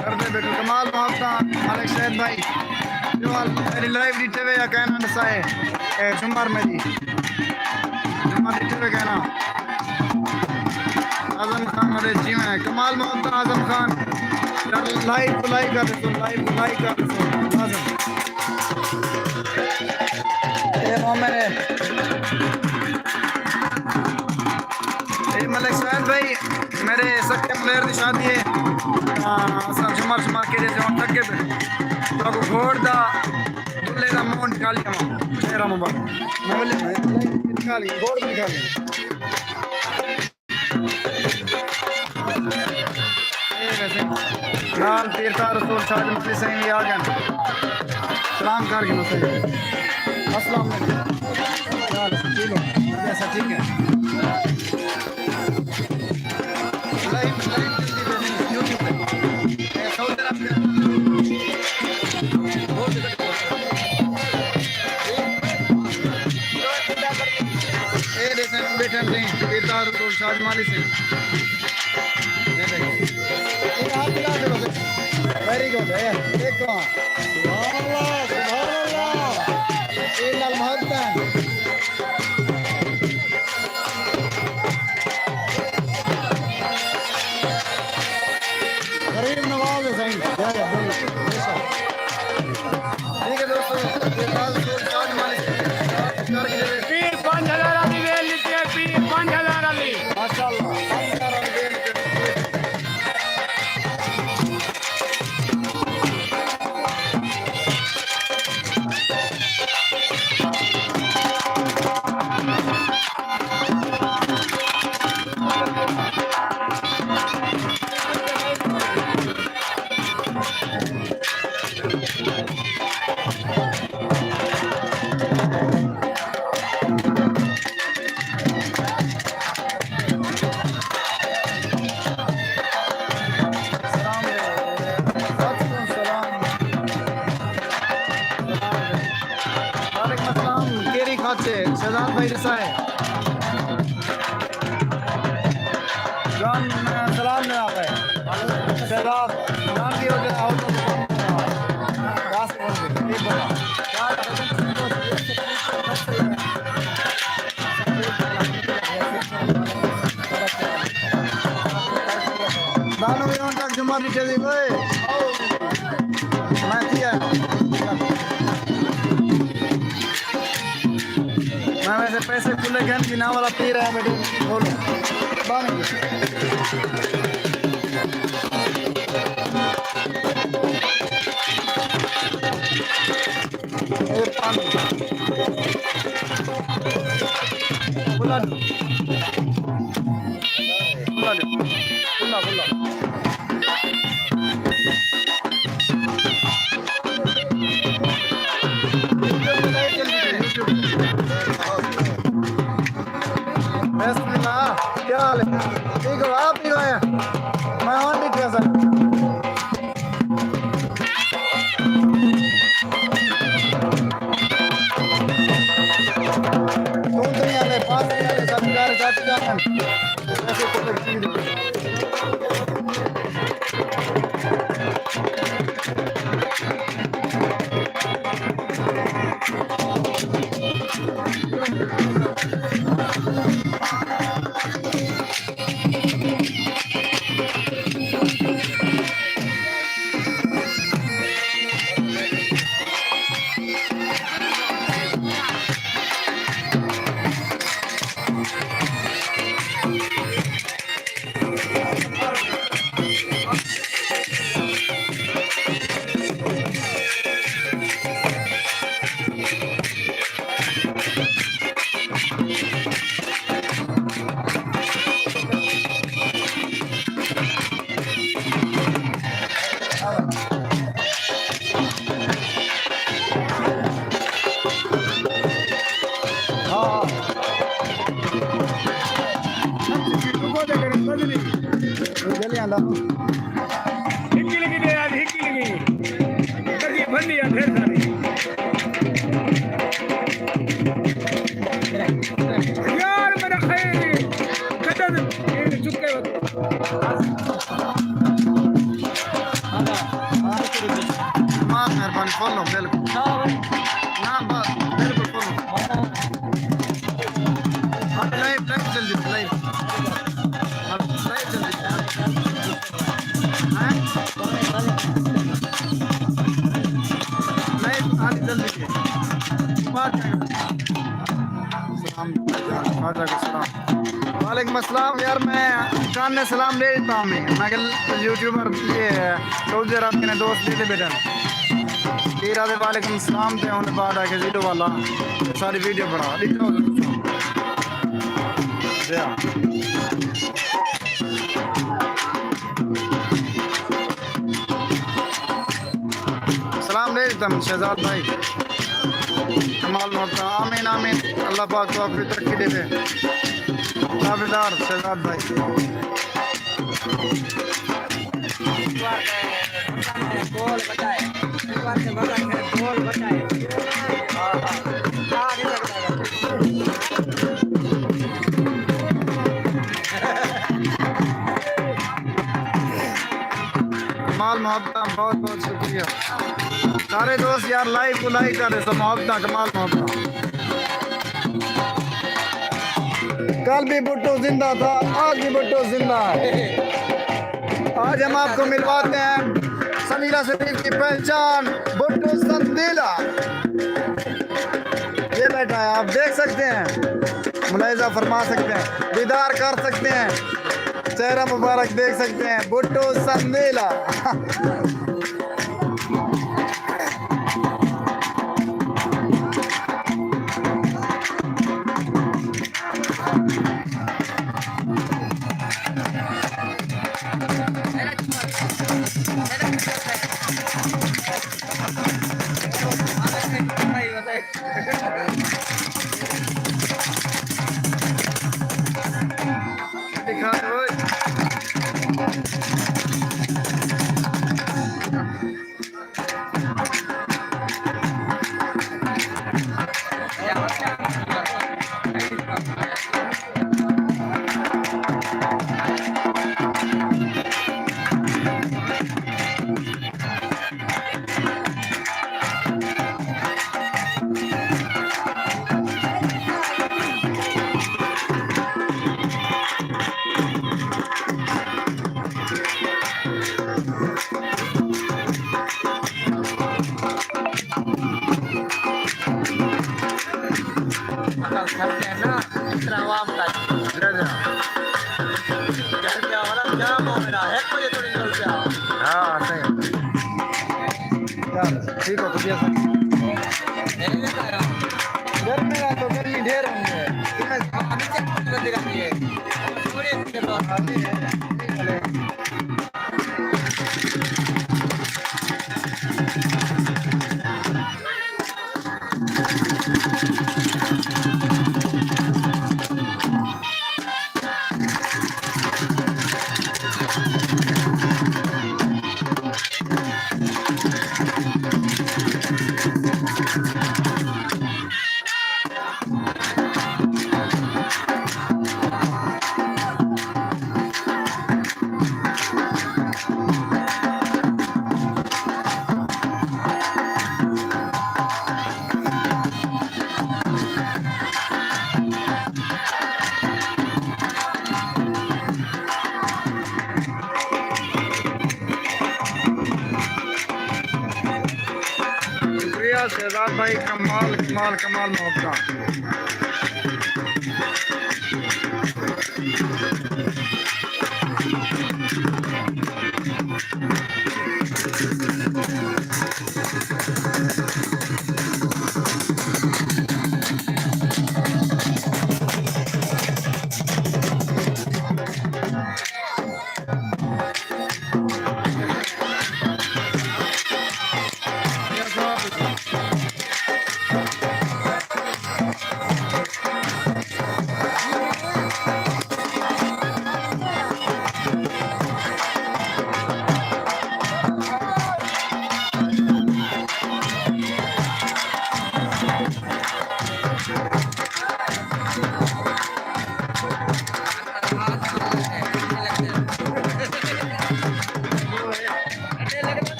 कर दे बेटो कमाल मोहब्बत मालिक शहद भाई जो मेरी लाइव डीटे हुए या कहना नसाए जुमर में जी जुमर डीटे हुए कहना आजम खान अरे जी में कमाल मोहब्बत आजम खान लाइव बुलाई कर दो लाइव बुलाई कर दो आजम ये मेरे मलिक साहब भाई मेरे सक्के प्लेयर की शादी है जुमर जुमर के जैसे हम थके पे तो घोड़ दा दूल्हे का मुंह निकाल लिया मेरा मोबाइल निकाल लिया घोड़ निकाल लिया नाम तीर्था रसूल शाह मुफ्ती सही आ गए सलाम कर के सही अस्सलाम वालेकुम ऐसा ठीक है लाइव यूट्यूब पे सऊदी अरब ए देखो बेटा नहीं तीर्था रसूल शाह माली से वेरी गुड देखो गरीब नवाज है सही ठीक है दोस्तों हमारी चली गए मैं किया मैं वैसे पैसे खुले गए कि ना वाला पी रहा है बेटे बोलो बुला दो बुला दो बुला बुला क्या हाल है ठीक हो आप ही आए मैं और नहीं कैसा तुम दुनिया में पास सब कार जाते जाते ऐसे तो हिक्की लगी दे यार हिक्की लगी कभी बंदी यार ढेर सारी यार मेरा खैर कदर ये चुके वक्त मां मेहरबान फॉलो बिल्कुल ना बस बिल्कुल फॉलो लाइव जल्दी लाइव वालेकुम अस्सलाम यार मैं कान ने सलाम ले लेता हूँ मैं कल यूट्यूबर ये सऊदी अरब के दोस्त दे बेटा तेरा दे वालेकुम अस्सलाम थे उन्हें बाद आके वीडियो वाला सारी वीडियो बना लिखा सलाम ले लेता हूँ शहजाद भाई कमाल मोहता आमीन आमीन अल्लाह पाक को आपकी तरक्की दे दे ताबेदार शहजाद भाई बोल बताए एक बार से बोल बताए कमाल मोहब्बत बहुत बहुत शुक्रिया सारे दोस्त यार लाइव को लाइक कर रहे सब मोहब्बत कमाल मोहब्बत कल भी भुट्टो जिंदा था आज भी भुट्टो जिंदा है आज हम आपको मिलवाते हैं समीरा शरीफ की पहचान भुट्टो संदीला ये बैठा है आप देख सकते हैं मुलाहिजा फरमा सकते हैं दीदार कर सकते हैं चेहरा मुबारक देख सकते हैं भुट्टो संदीला इतना आवाम का घर पे वाला जाम हो मेरा 1 बजे तो निकल गया। हाँ सही यार ठीक हो तो नहीं रहता है घर में तो गर्मी ढेर होंगे अभी तक बंद कर दिए थोड़े के बाद शुक्रिया शहजाद भाई कमाल कमाल कमाल मौका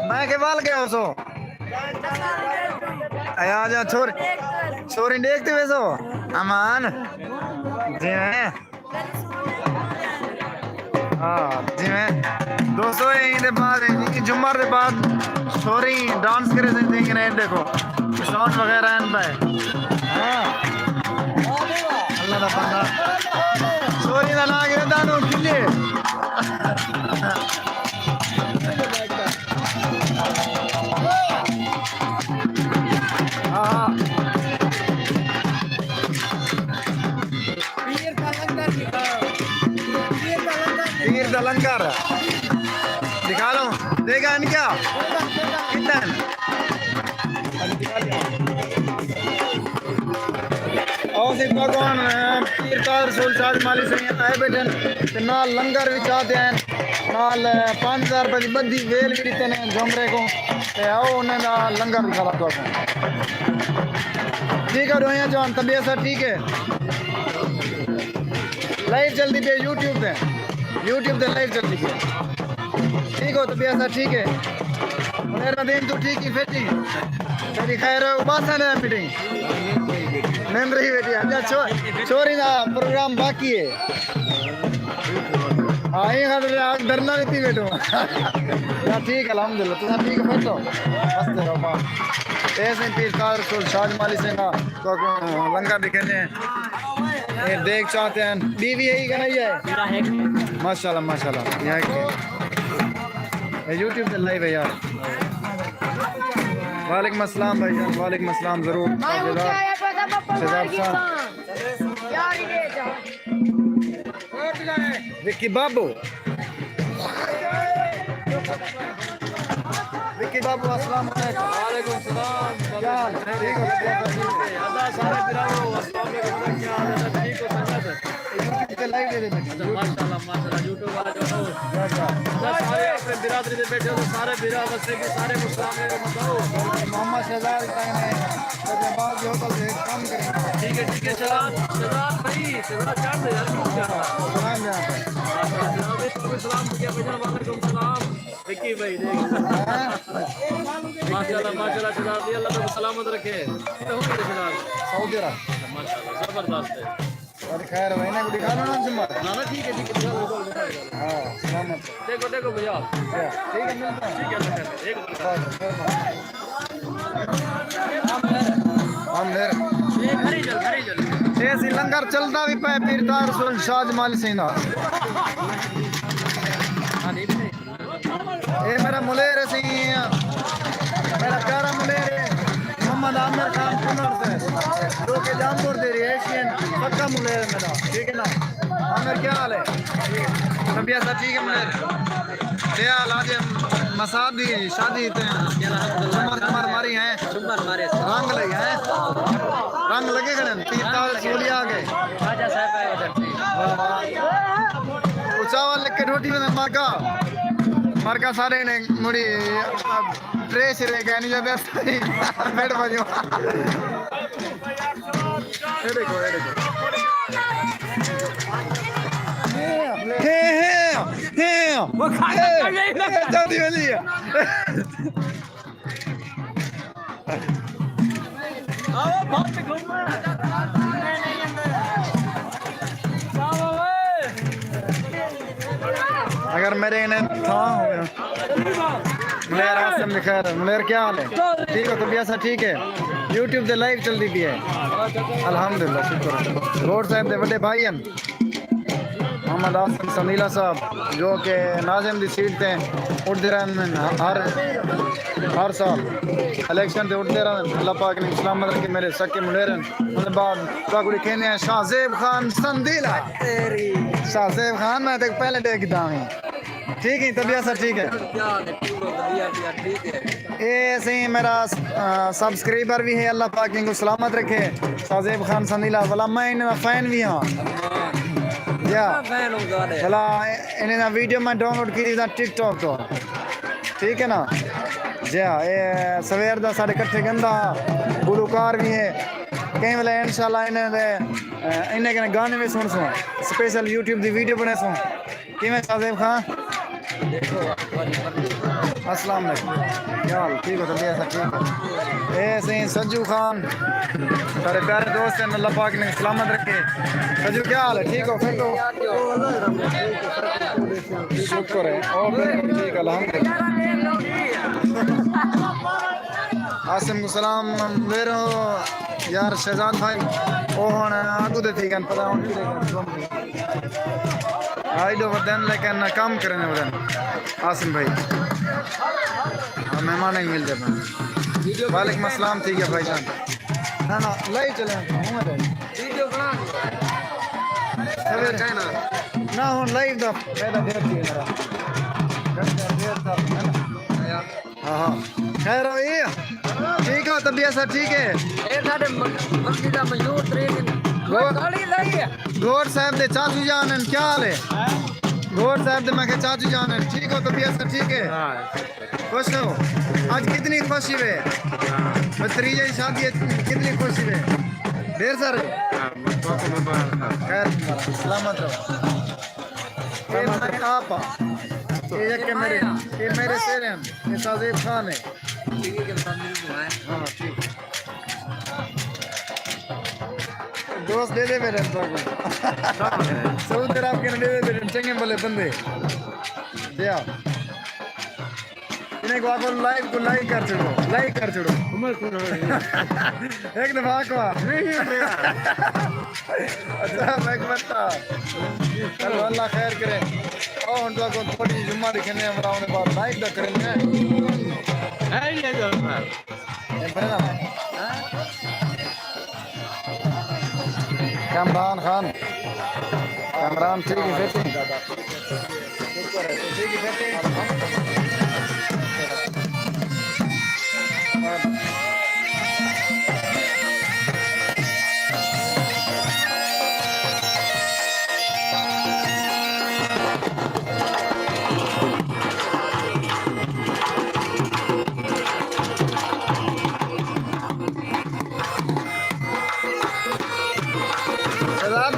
मैं के बाल गया सो आया जा छोर छोरी देखते हुए सो अमान जी मैं हाँ जी मैं दोस्तों ये बाद जुम्मर के बाद छोरी डांस करे देंगे ना देखो साउंड वगैरह एंड पे हाँ अल्लाह का बंदा छोरी ना लागे दानो किले पीर दलंगर दिखा लो देखा है क्या कितना और सिर्फ भगवान पीर का रसूल साज माली से आए बैठे ते नाल लंगर भी चाहते हैं नाल 5000 रुपए की बद्दी वेल भी देते हैं झुमरे को ते आओ उन्हें ना लंगर भी खिला दो ठीक है रोया जवान तबीयत सब ठीक है लाइव जल्दी पे यूट्यूब पे लाइव जल्दी पे ठीक हो तबीयत सब ठीक है मेरा दिन तो ठीक ही फेटी तेरी खैर उबासा ना मीटिंग नहीं रही बेटी अच्छा छोरी ना प्रोग्राम बाकी है हाँ ये खाते आज डरना नहीं थी बेटो यार ठीक है अल्हम्दुलिल्लाह तुम ठीक है बैठो मस्त रहो मां ऐसे पीर कार रसूल शाज माली से ना तो लंगर दिखाने ये देख चाहते हैं बीवी यही का नहीं है माशाल्लाह माशाल्लाह यहाँ के यूट्यूब पे लाइव है यार वालेकुम अस्सलाम भाईजान वालेकुम अस्सलाम जरूर विक्की बाबू विक्की बाबू अस्सलाम वालेकुम। वालेकुम सलाम। क्या हाल है? ठीक हो? अदा सारे बिरादरो अस्सलाम वालेकुम। क्या हाल है? ठीक हो संगत? यूट्यूब पे लाइव दे दे माशाल्लाह माशाल्लाह यूट्यूब वाला जो हो सारे अपने बिरादरी दे बैठे हो सारे बिरादर से भी सारे मुसलमान ने बताओ। मोहम्मद शहजाद भाई ने फैसलाबाद जो होटल से काम करें। ठीक है शहजाद भाई शहजाद चार से यार क्या सलाम यहाँ पे। सलाम किया भाईजान वालेकुम सलाम। विक्की भाई देख माशाल्लाह माशाल्लाह शहजाद जी अल्लाह को सलामत रखे। तो हो गए शहजाद सऊदी अरब। माशाल्लाह जबरदस्त है। और खैर भाई ने दिखा लो ना जुम्मा। ना ना ठीक है हाँ सलामत। देखो भैया ठीक है मिलते हैं। ठीक है एक हम मेरे घरी चल ऐसी लंगर चलता भी पे पीरदार रसूल शाह जमाल सिंह ये मेरा मुलेर है सही मेरा प्यारा मुलेर है मोहम्मद आमिर खान कुनर से जो कि जानपुर दे रही है एशियन पक्का मुलेर है मेरा ठीक है ना आमिर क्या हाल है तबियत सब ठीक है मुलेर क्या हाल आज मसादी शादी तुम्हार मारी हैं रंग लगे हैं रंग लगे खड़े तीन सूली आ गए चावल लिख के रोटी में मार्का सारे ने मुड़ी ड्रेस रे कहनी जाते बैठ बजो ये देखो हे वो खाना जल्दी वाली है आओ बहुत घूमना अगर मेरे इन्हें था मुलेर आसम खैर मुलेर क्या हाल है ठीक हो तबियत सा ठीक है यूट्यूब पे लाइव चलती भी है अल्हम्दुलिल्लाह शुक्र रोड साहब दे बड़े भाई हैं मोहम्मद आसम समीला साहब जो कि नाजिम दी सीट ते उठते रहन हर साल इलेक्शन ते उठते रहन अल्लाह पाक ने सलामत रखे मेरे सके मुलेरन उसके बाद काकुड़ी कहने हैं शाहजेब खान संदीला शाहजेब खान मैं तो पहले देख दावी ठीक है तबियत सर ठीक है ये सही मेरा सब्सक्राइबर भी है अल्लाह पाक इनको सलामत रखे शाहजेब खान संदीला वाला मैं इनका फैन भी हाँ या भला इन्हें वीडियो मैं डाउनलोड की थी टिकटॉक तो ठीक है ना जी हाँ ये सवेर का साढ़े कट्ठे गंदा गुलकार भी है कई वाले इंशाल्लाह इन्हें गाने में सुन स्पेशल यूट्यूब की वीडियो बने सुन कि शाहजेब खान अस्सलाम वालेकुम क्या हाल ठीक हो तबियत ठीक है ए सही सज्जू खान सारे प्यारे दोस्त हैं अल्लाह पाक ने सलामत रखे सज्जू क्या हाल है ठीक हो फिर तो शुक्र है और ठीक अल्हम्दुलिल्लाह आसिम को सलाम मेरे यार शहजाद भाई ओ हुन आगू दे थी पता हुन आइडो वदन लेकिन काम करने वदन आसिम भाई मेहमान ही मिल जाए वालेकुम अस्सलाम ठीक है भाईजान ना ना लाइव चले वीडियो बना ना हुन लाइव दा पैदा देर थी मेरा हाँ हाँ खैर भाई ठीक हो तबियत सर ठीक है गौर साहब दे चाचू जान क्या हाल है गौर साहब दे मैं चाचू जान ठीक हो तबियत सर ठीक है खुश हो आज कितनी खुशी है भतीजे की शादी कितनी खुशी है ढेर सारे खैर सलामत रहो आपा ये मेरे शेर हैं ये शाहजेब खान है हाँ ठीक दोस्त दे दे मेरे सऊदी अरब के दे दे मेरे चंगे भले बंदे दिया इन्हें को आपको लाइव कर छोड़ो एक दफा को अच्छा मैं बता चलो अल्लाह खैर करे और उन को थोड़ी जुम्मा दिखने हमरा उन्हें बात लाइव दा करेंगे है ये जो है बड़ा कामरान खान कामरान ठीक है बेटे ठीक है बेटे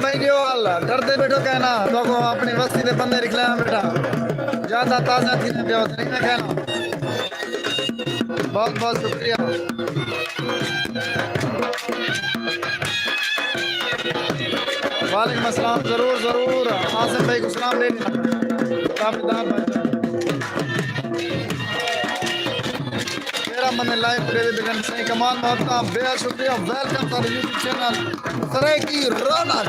भाई जो अल्लाह डरते बैठो कहना तो को अपनी बस्ती के बंदे निकले बेटा ज्यादा ताजा थी ना ब्याह नहीं मैं कहना बहुत बहुत शुक्रिया वालेकुम अस्सलाम जरूर जरूर आसिफ भाई को सलाम दे ताबेदार भाई मेरा मन लाइव टेलीविजन से कमाल मोहब्बत बेहद शुक्रिया वेलकम टू यूट्यूब चैनल सराय की रौनक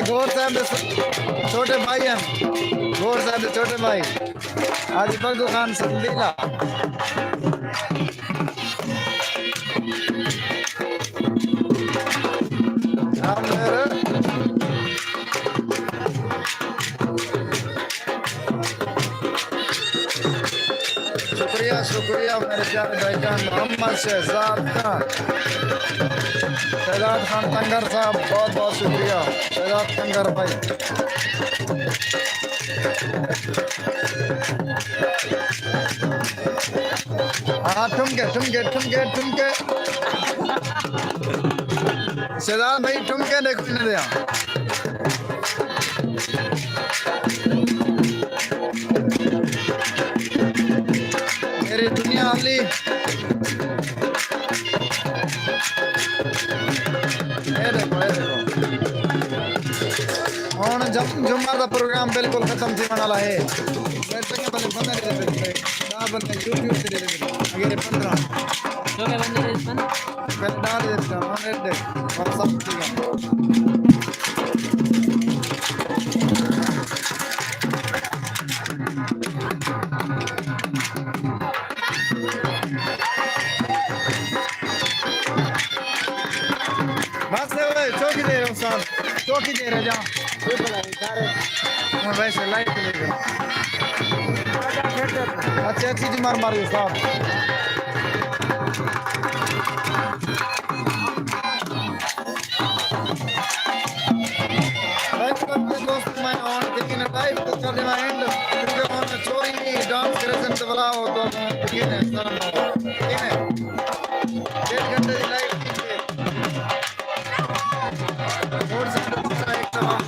गौर साहब छोटे भाई हैं गौर साहब छोटे भाई आज बरदू खान संदीला शुक्रिया शुक्रिया मेरे प्यारे भाईजान मोहम्मद शहजाद खान शहजाद खान तंगर साहब बहुत बहुत शुक्रिया शहजाद तंगर भाई हाँ ठुमके ठुमके ठुमके ठुमके शहजाद भाई ठुमके देखो इन्हें दिया मेरी दुनिया अली ਹੁਣ ਜੁਮਾ ਦਾ ਪ੍ਰੋਗਰਾਮ ਬਿਲਕੁਲ ਖਤਮ ਸੀ ਵਾਲਾ ਹੈ ਵੈਸੇ ਬਲੇ ਬੰਦੇ ਦੇ ਦੇ ਨਾ ਬੰਦੇ YouTube ਤੇ ਦੇ ਦੇ ਅਗਰ 15 ਜੋ ਕੇ ਬੰਦੇ ਦੇ ਸਨ ਪਹਿਲੇ डाल देता हूं दे WhatsApp ठीक बस चौकी दे रहा हूँ साहब चौकी दे रहे जा वैसे लाइट अच्छा अच्छी मार मार साहब दोस्त मैं ऑन लेकिन लाइव तो चल रहा है क्योंकि ऑन चोरी डांस करे से वाला हो तो ठीक है सर ठीक है 1 घंटे की लाइव और से एक तमाम